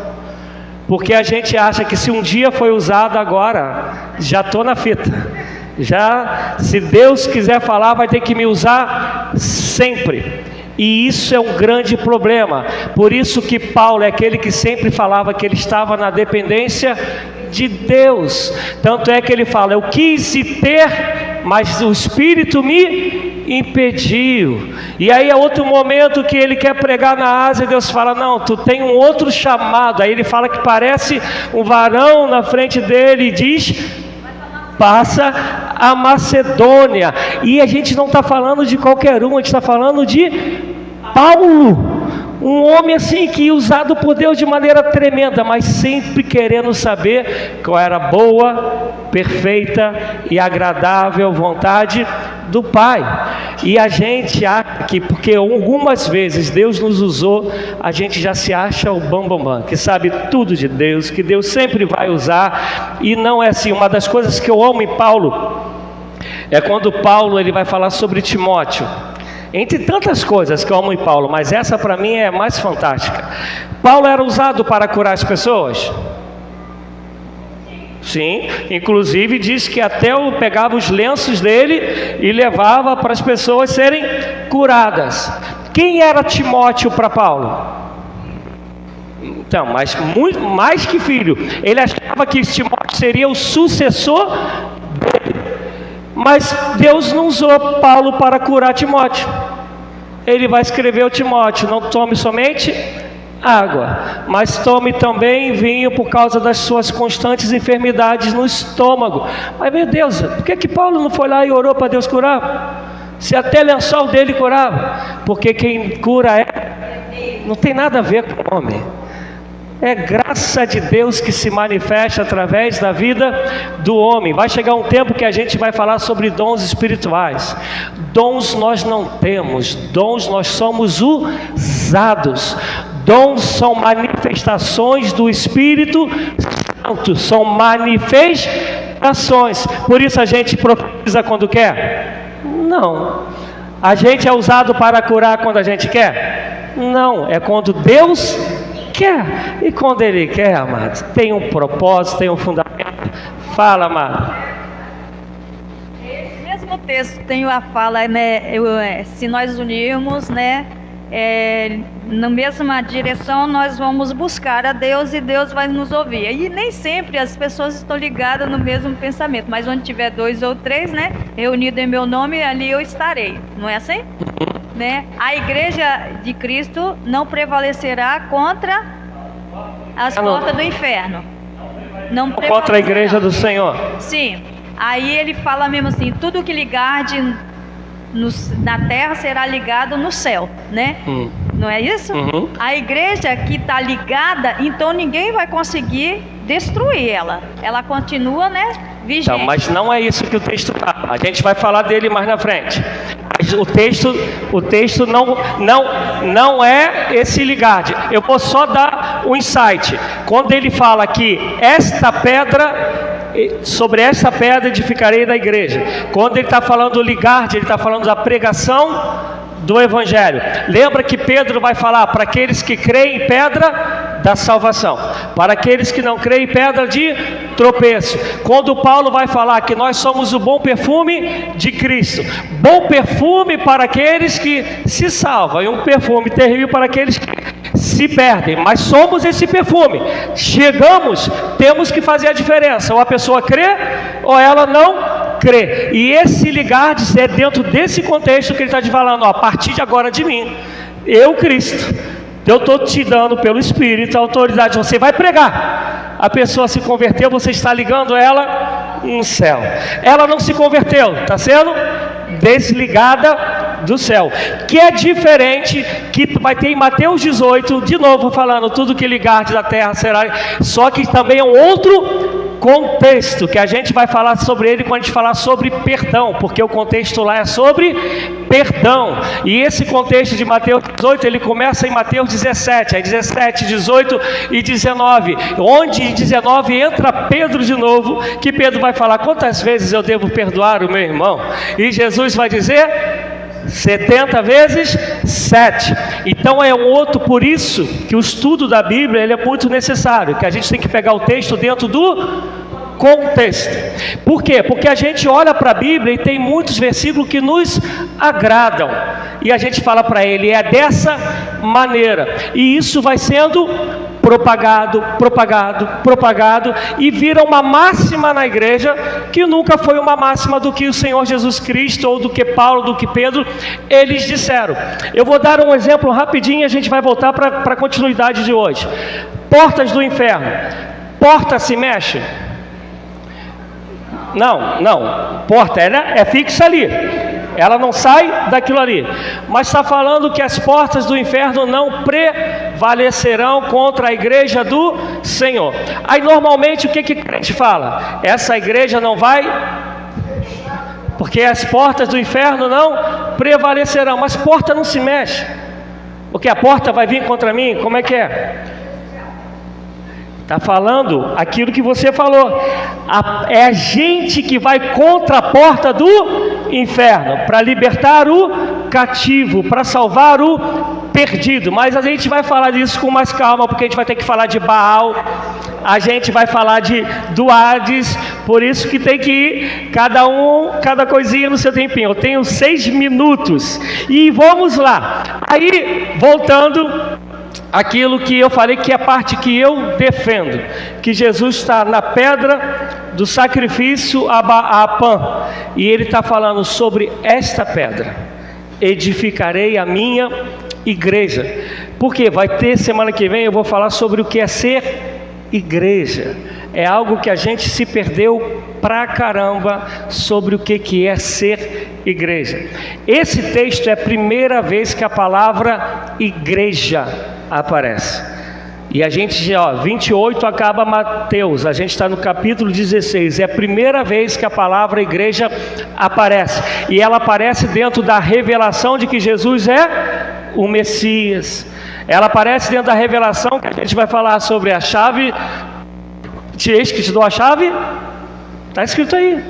Porque a gente acha que se um dia foi usado, agora já estou na fita. Já, se Deus quiser falar, vai ter que me usar sempre. E isso é um grande problema. Por isso que Paulo é aquele que sempre falava que ele estava na dependência de Deus. Tanto é que ele fala, eu quis ter, mas o Espírito me impediu. E aí é outro momento que ele quer pregar na Ásia, e Deus fala, não, tu tem um outro chamado. Aí ele fala que parece um varão na frente dele e diz, passa a Macedônia. E a gente não está falando de qualquer um, a gente está falando de Paulo, um homem assim que usado por Deus de maneira tremenda, mas sempre querendo saber qual era a boa, perfeita e agradável vontade do Pai. E a gente acha que porque algumas vezes Deus nos usou, a gente já se acha o bambambam, que sabe tudo de Deus, que Deus sempre vai usar. E não é assim. Uma das coisas que eu amo em Paulo é quando Paulo ele vai falar sobre Timóteo. Entre tantas coisas que eu amo em Paulo, mas essa para mim é mais fantástica. Paulo era usado para curar as pessoas? Sim, inclusive diz que até eu pegava os lenços dele e levava para as pessoas serem curadas. Quem era Timóteo para Paulo? Então, mas muito mais que filho. Ele achava que Timóteo seria o sucessor dele. Mas Deus não usou Paulo para curar Timóteo. Ele vai escrever ao Timóteo, não tome somente água, mas tome também vinho por causa das suas constantes enfermidades no estômago. Mas meu Deus, por que Paulo não foi lá e orou para Deus curar? Se até lençol dele curava. Porque quem cura não tem nada a ver com o homem. É graça de Deus que se manifesta através da vida do homem. Vai chegar um tempo que a gente vai falar sobre dons espirituais. Dons nós não temos, dons nós somos usados. Dons são manifestações do Espírito Santo, são manifestações. Por isso a gente profetiza quando quer? Não. A gente é usado para curar quando a gente quer? Não, é quando Deus quer. E quando Ele quer, amados, tem um propósito, tem um fundamento. Fala, amado. Esse mesmo texto tem a fala, né? Se nós unirmos, né? Na mesma direção, nós vamos buscar a Deus e Deus vai nos ouvir. E nem sempre as pessoas estão ligadas no mesmo pensamento, mas onde tiver 2 ou 3, né? Reunido em meu nome, ali eu estarei. Não é assim? Né? A igreja de Cristo não prevalecerá contra as portas do inferno. Não contra a igreja do Senhor. Sim. Aí ele fala mesmo assim: tudo que ligarde na terra será ligado no céu, né? Não é isso? A igreja que está ligada, então ninguém vai conseguir destruir ela. Ela continua, né? Vigente. Então, mas não é isso que o texto fala. A gente vai falar dele mais na frente. Mas o texto não é esse ligarde. Eu vou só dar um insight. Quando ele fala que sobre esta pedra edificarei da igreja. Quando ele está falando ligarde, ele está falando da pregação do Evangelho. Lembra que Pedro vai falar para aqueles que creem, pedra da salvação, para aqueles que não creem, pedra de tropeço. Quando Paulo vai falar que nós somos o bom perfume de Cristo, bom perfume para aqueles que se salvam e um perfume terrível para aqueles que se perdem, mas somos esse perfume. Chegamos, temos que fazer a diferença, ou a pessoa crê ou ela não crê. E esse ligardes é dentro desse contexto que ele está te falando, ó, a partir de agora de mim, eu Cristo, eu estou te dando pelo Espírito a autoridade, você vai pregar, a pessoa se converteu, você está ligando ela no céu. Ela não se converteu, está sendo desligada do céu, que é diferente, que vai ter em Mateus 18, de novo falando, tudo que ligardes da terra será, só que também é um outro contexto, que a gente vai falar sobre ele quando a gente falar sobre perdão, porque o contexto lá é sobre perdão, e esse contexto de Mateus 18, ele começa em Mateus 17, aí 17, 18 e 19, onde em 19 entra Pedro de novo, que Pedro vai falar, quantas vezes eu devo perdoar o meu irmão? E Jesus vai dizer 70 vezes 7. Então é um outro, por isso que o estudo da Bíblia ele é muito necessário, que a gente tem que pegar o texto dentro do contexto. Por quê? Porque a gente olha para a Bíblia e tem muitos versículos que nos agradam, e a gente fala para ele, é dessa maneira, e isso vai sendo propagado, e vira uma máxima na igreja, que nunca foi uma máxima do que o Senhor Jesus Cristo, ou do que Paulo, do que Pedro, eles disseram. Eu vou dar um exemplo rapidinho e a gente vai voltar para a continuidade de hoje. Portas do inferno. Porta se mexe? Não, porta, ela é fixa ali, ela não sai daquilo ali, mas está falando que as portas do inferno não prevalecerão contra a igreja do Senhor. Aí normalmente o que a gente fala? Essa igreja não vai, porque as portas do inferno não prevalecerão, mas porta não se mexe, porque a porta vai vir contra mim, como é que é? Está falando aquilo que você falou, é a gente que vai contra a porta do inferno, para libertar o cativo, para salvar o perdido, mas a gente vai falar disso com mais calma, porque a gente vai ter que falar de Baal, a gente vai falar do Hades, por isso que tem que ir, cada coisinha no seu tempinho. Eu tenho 6 minutos, e vamos lá, aí voltando, aquilo que eu falei que é a parte que eu defendo, que Jesus está na pedra do sacrifício a Pan, e ele está falando sobre esta pedra, edificarei a minha igreja. Porque vai ter semana que vem, eu vou falar sobre o que é ser igreja. É algo que a gente se perdeu pra caramba sobre o que é ser igreja. Esse texto é a primeira vez que a palavra igreja aparece. E a gente já, 28 acaba Mateus, a gente está no capítulo 16, é a primeira vez que a palavra igreja aparece. E ela aparece dentro da revelação de que Jesus é o Messias. Ela aparece dentro da revelação que a gente vai falar sobre a chave. Eis que te dou a chave? Está escrito aí.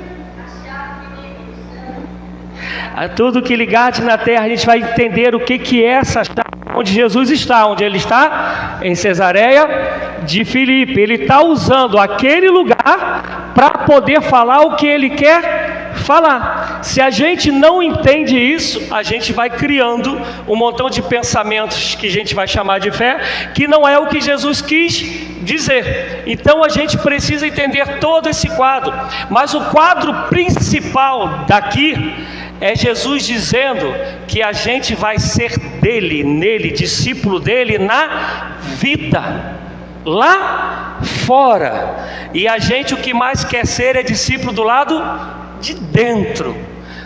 A tudo que ligaste na terra, a gente vai entender o que é essa chave, onde Jesus está. Onde ele está? Em Cesareia de Filipe. Ele está usando aquele lugar para poder falar o que ele quer falar. Se a gente não entende isso, a gente vai criando um montão de pensamentos que a gente vai chamar de fé, que não é o que Jesus quis dizer. Então a gente precisa entender todo esse quadro. Mas o quadro principal daqui é Jesus dizendo que a gente vai ser dele, nele, discípulo dele na vida, lá fora. E a gente o que mais quer ser é discípulo do lado de dentro.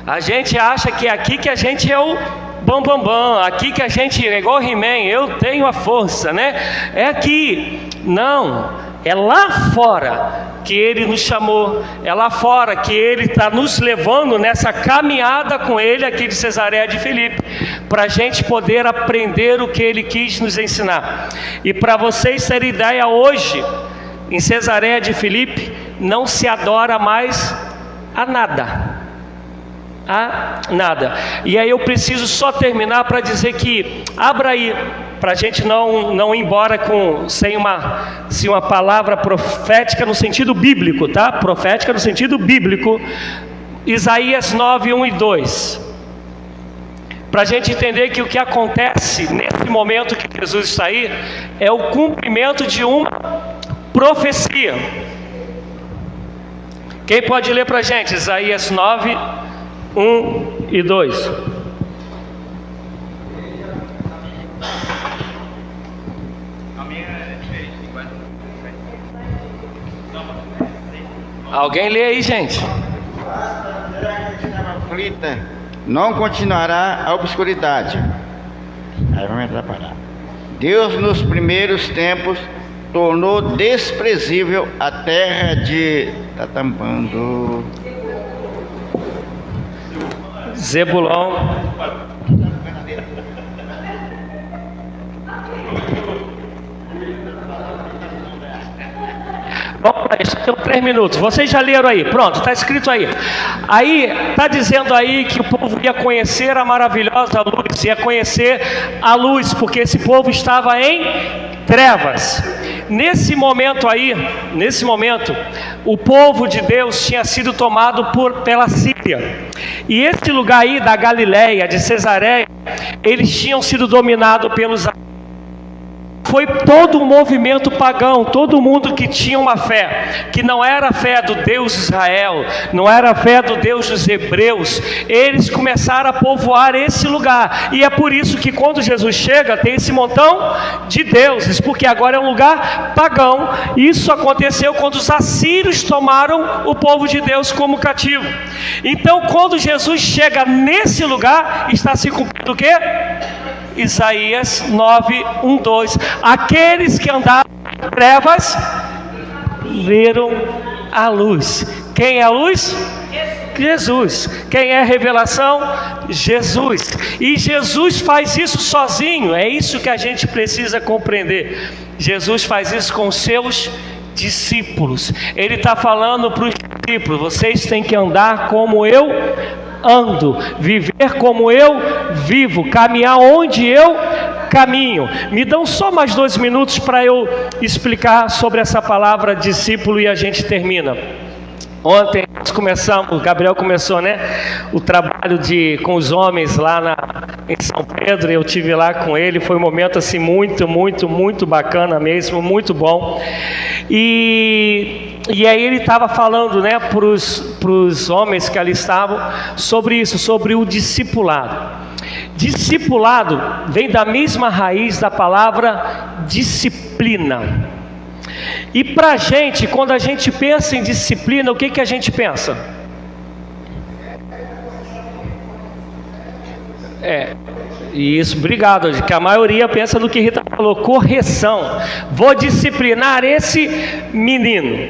A gente acha que é aqui que a gente é o bam, aqui que a gente é igual He-Man, eu tenho a força, né? É aqui. Não, é lá fora que ele nos chamou, é lá fora que ele está nos levando nessa caminhada com ele aqui de Cesareia de Filipe, para a gente poder aprender o que ele quis nos ensinar. E para vocês terem ideia, hoje em Cesareia de Filipe não se adora mais a nada. A nada. E aí eu preciso só terminar para dizer que, abra aí, para a gente não ir embora sem uma palavra profética no sentido bíblico, tá? Profética no sentido bíblico. Isaías 9, 1 e 2. Para a gente entender que o que acontece nesse momento que Jesus está aí é o cumprimento de uma profecia. Quem pode ler para a gente? Isaías 9, 1 e 2. Alguém lê aí, gente. Não continuará a obscuridade. Aí vamos atrapalhar. Deus nos primeiros tempos tornou desprezível a terra de... Está tampando... Zebulon. Vamos lá, isso tem 3 minutos. Vocês já leram aí, pronto, está escrito aí. Aí, está dizendo aí que o povo ia conhecer a maravilhosa luz, ia conhecer a luz, porque esse povo estava em trevas. Nesse momento, o povo de Deus tinha sido tomado pela Síria. E esse lugar aí da Galileia, de Cesareia, eles tinham sido dominados pelos... Foi todo um movimento pagão, todo mundo que tinha uma fé, que não era a fé do Deus de Israel, não era a fé do Deus dos hebreus, eles começaram a povoar esse lugar. E é por isso que quando Jesus chega, tem esse montão de deuses, porque agora é um lugar pagão. Isso aconteceu quando os assírios tomaram o povo de Deus como cativo. Então quando Jesus chega nesse lugar, está se cumprindo o quê? Isaías 9, 1, 2. Aqueles que andavam em trevas viram a luz. Quem é a luz? Jesus. Quem é a revelação? Jesus. E Jesus faz isso sozinho. É isso que a gente precisa compreender. Jesus faz isso com os seus discípulos. Ele está falando para os discípulos: vocês têm que andar como eu ando, viver como eu vivo, caminhar onde eu caminho. Me dão só mais 2 minutos para eu explicar sobre essa palavra discípulo e a gente termina. Ontem nós começamos, o Gabriel começou, né, o trabalho com os homens lá em São Pedro. Eu tive lá com ele, foi um momento assim muito bacana mesmo, muito bom. E aí ele estava falando, né, para os homens que ali estavam sobre isso, sobre o discipulado. Discipulado vem da mesma raiz da palavra disciplina. E para a gente, quando a gente pensa em disciplina, o que a gente pensa? Isso, obrigado, que a maioria pensa no que Rita falou, correção. Vou disciplinar esse menino.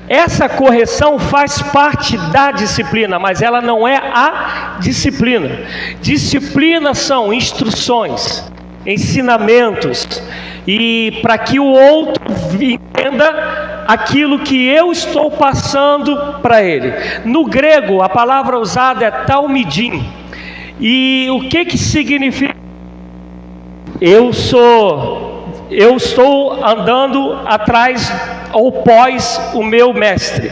Essa correção faz parte da disciplina, mas ela não é a disciplina. Disciplina são instruções, ensinamentos, e para que o outro entenda aquilo que eu estou passando para ele. No grego, a palavra usada é talmidim. E o que significa? Eu estou andando atrás ou pós o meu mestre.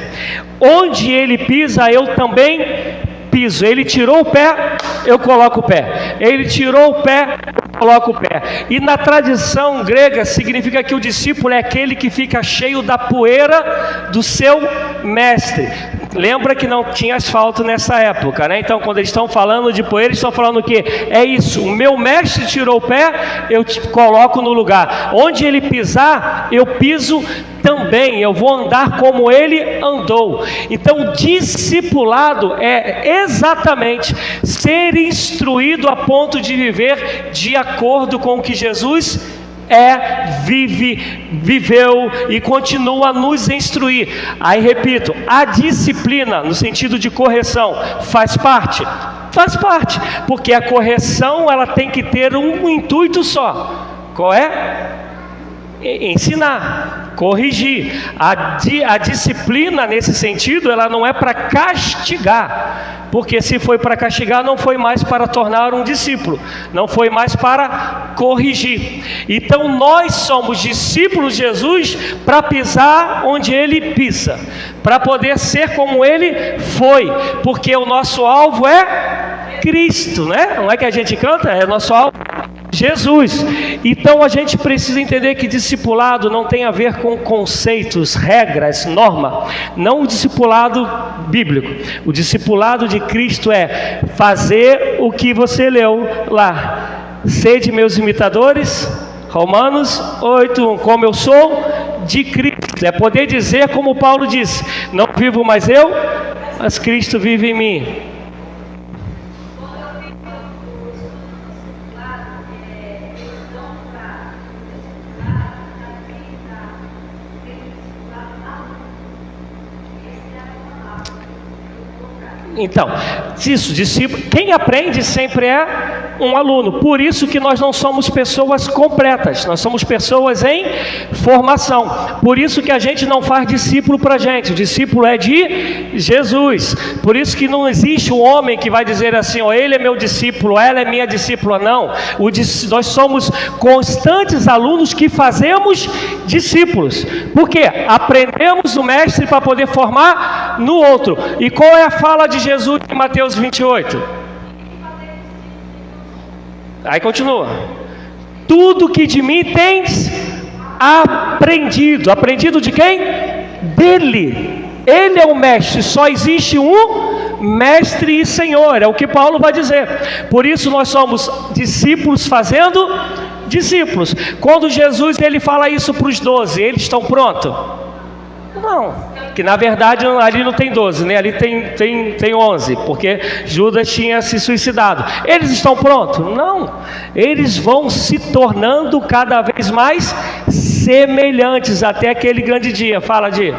Onde ele pisa, eu também piso. Ele tirou o pé, eu coloco o pé. Ele tirou o pé, eu coloco o pé. E na tradição grega significa que o discípulo é aquele que fica cheio da poeira do seu mestre. Lembra que não tinha asfalto nessa época, né? Então, quando eles estão falando de poeira, eles estão falando o quê? É isso, o meu mestre tirou o pé, eu te coloco no lugar. Onde ele pisar, eu piso também, eu vou andar como ele andou. Então, discipulado é exatamente ser instruído a ponto de viver de acordo com o que Jesus viveu e continua a nos instruir. Aí repito, a disciplina no sentido de correção faz parte, porque a correção ela tem que ter um intuito só. Qual é? Ensinar, corrigir. A disciplina nesse sentido ela não é para castigar, porque se foi para castigar não foi mais para tornar um discípulo, não foi mais para corrigir. Então nós somos discípulos de Jesus para pisar onde ele pisa, para poder ser como ele foi, porque o nosso alvo é Cristo, né? Não é que a gente canta, é nosso alvo Jesus. Então a gente precisa entender que discipulado não tem a ver com conceitos, regras, norma. Não o discipulado bíblico. O discipulado de Cristo é fazer o que você leu lá. Sede meus imitadores, Romanos 8:1, como eu sou de Cristo. É poder dizer como Paulo disse, não vivo mais eu, mas Cristo vive em mim. Então, isso, discípulo, quem aprende sempre é um aluno. Por isso que nós não somos pessoas completas, nós somos pessoas em formação. Por isso que a gente não faz discípulo para a gente, o discípulo é de Jesus. Por isso que não existe um homem que vai dizer assim, ó, ele é meu discípulo, ela é minha discípula. Não, nós somos constantes alunos que fazemos discípulos. Por quê? Aprendemos o mestre para poder formar no outro. E qual é a fala de Jesus em Mateus 28? Aí continua: tudo que de mim tens aprendido. Aprendido de quem? Dele. Ele é o mestre, só existe um mestre e senhor, é o que Paulo vai dizer. Por isso nós somos discípulos fazendo discípulos. Quando Jesus ele fala isso para os 12, eles estão prontos? Não, que na verdade ali não tem 12, né? Ali tem 11, porque Judas tinha se suicidado. Eles estão prontos? Não, eles vão se tornando cada vez mais semelhantes até aquele grande dia. Fala, Di.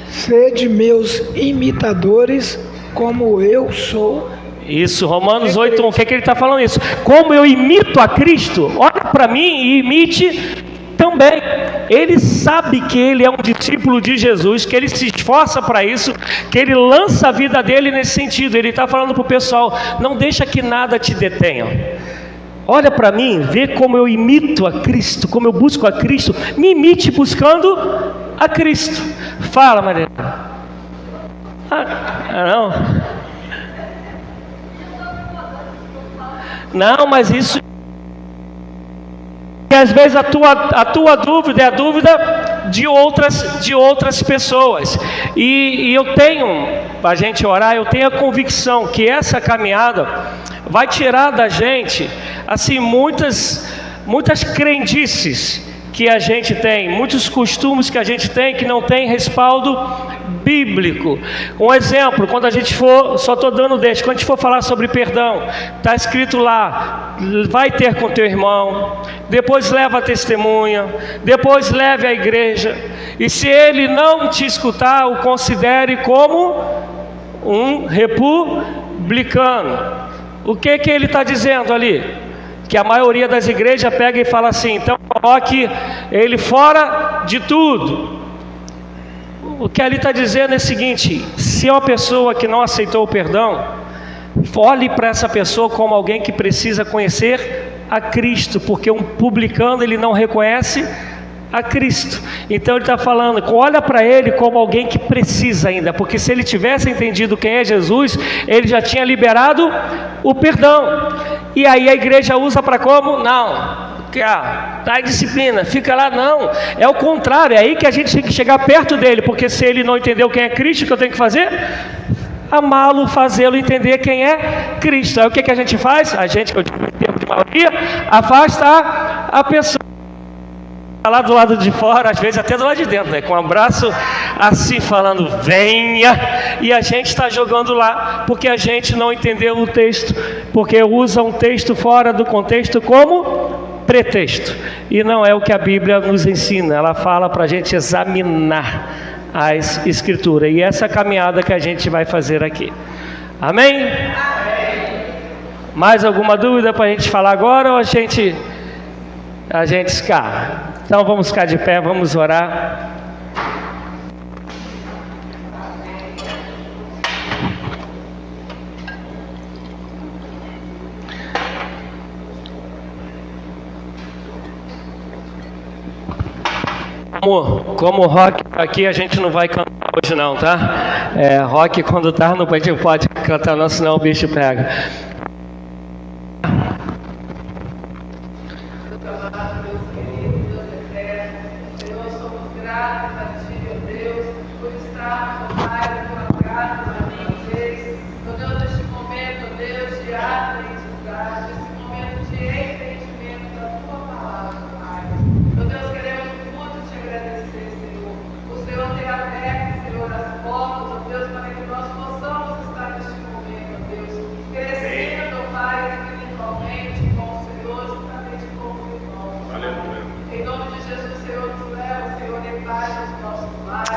Sede meus imitadores, como eu sou. Isso, Romanos 8:1, o que ele está falando isso? Como eu imito a Cristo, olha para mim e imite também. Ele sabe que ele é um discípulo de Jesus, que ele se esforça para isso, que ele lança a vida dele nesse sentido. Ele está falando para o pessoal, não deixa que nada te detenha. Olha para mim, vê como eu imito a Cristo, como eu busco a Cristo. Me imite buscando a Cristo. Fala, Maria. Não. Não, mas isso... E às vezes a tua dúvida é a dúvida de outras pessoas. E eu tenho, para a gente orar, eu tenho a convicção que essa caminhada vai tirar da gente, assim, muitas crendices que a gente tem, muitos costumes que a gente tem que não tem respaldo bíblico. Um exemplo, quando a gente for, só estou dando quando a gente for falar sobre perdão, está escrito lá, vai ter com teu irmão, depois leva a testemunha, depois leve à igreja, e se ele não te escutar, o considere como um republicano. O que ele está dizendo ali? Que a maioria das igrejas pega e fala assim, então coloque ele fora de tudo. O que ali está dizendo é o seguinte: se é uma pessoa que não aceitou o perdão, olhe para essa pessoa como alguém que precisa conhecer a Cristo, porque um publicano ele não reconhece a Cristo. Então ele está falando, olha para ele como alguém que precisa ainda, porque se ele tivesse entendido quem é Jesus, ele já tinha liberado o perdão. E aí a igreja usa para como? Não, tá em disciplina, fica lá. Não, é o contrário, é aí que a gente tem que chegar perto dele, porque se ele não entendeu quem é Cristo, o que eu tenho que fazer? Amá-lo, fazê-lo entender quem é Cristo. Aí o que a gente faz? A gente, que eu digo em termos de maioria, afasta a pessoa lá do lado de fora, às vezes até do lado de dentro, né? Com um abraço assim, falando venha, e a gente está jogando lá, porque a gente não entendeu o texto, porque usa um texto fora do contexto como pretexto, e não é o que a Bíblia nos ensina. Ela fala para a gente examinar as Escrituras, e essa caminhada que a gente vai fazer aqui. Amém? Amém. Mais alguma dúvida para a gente falar agora, ou a gente ficar? Então vamos ficar de pé, vamos orar. Como rock aqui a gente não vai cantar hoje não, tá? Rock quando tá no a gente pode cantar não, senão o bicho pega.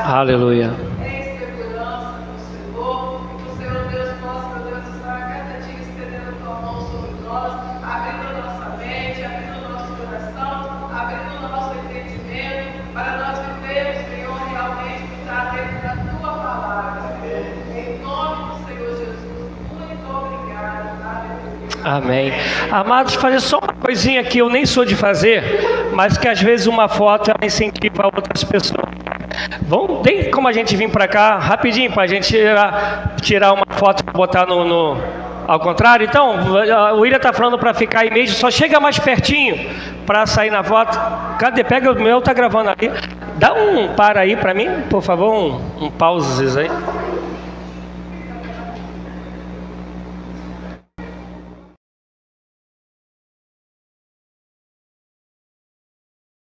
Aleluia. Em segurança no Senhor, que o Senhor Deus possa, Deus, estar a cada dia estendendo a tua mão sobre nós, abrindo a nossa mente, abrindo o nosso coração, abrindo o nosso entendimento, para nós vivermos, Senhor, realmente o que está dentro da tua palavra, Senhor. Em nome do Senhor Jesus, muito obrigado. Aleluia. Amém. Amados, fazer só uma coisinha que eu nem sou de fazer, mas que às vezes uma foto ela incentiva outras pessoas. Tem como a gente vir para cá rapidinho para a gente tirar uma foto e botar ao contrário? Então, o William está falando para ficar aí mesmo, só chega mais pertinho para sair na foto. Cadê? Pega o meu, tá gravando ali. Dá um para aí para mim, por favor, um pauses aí.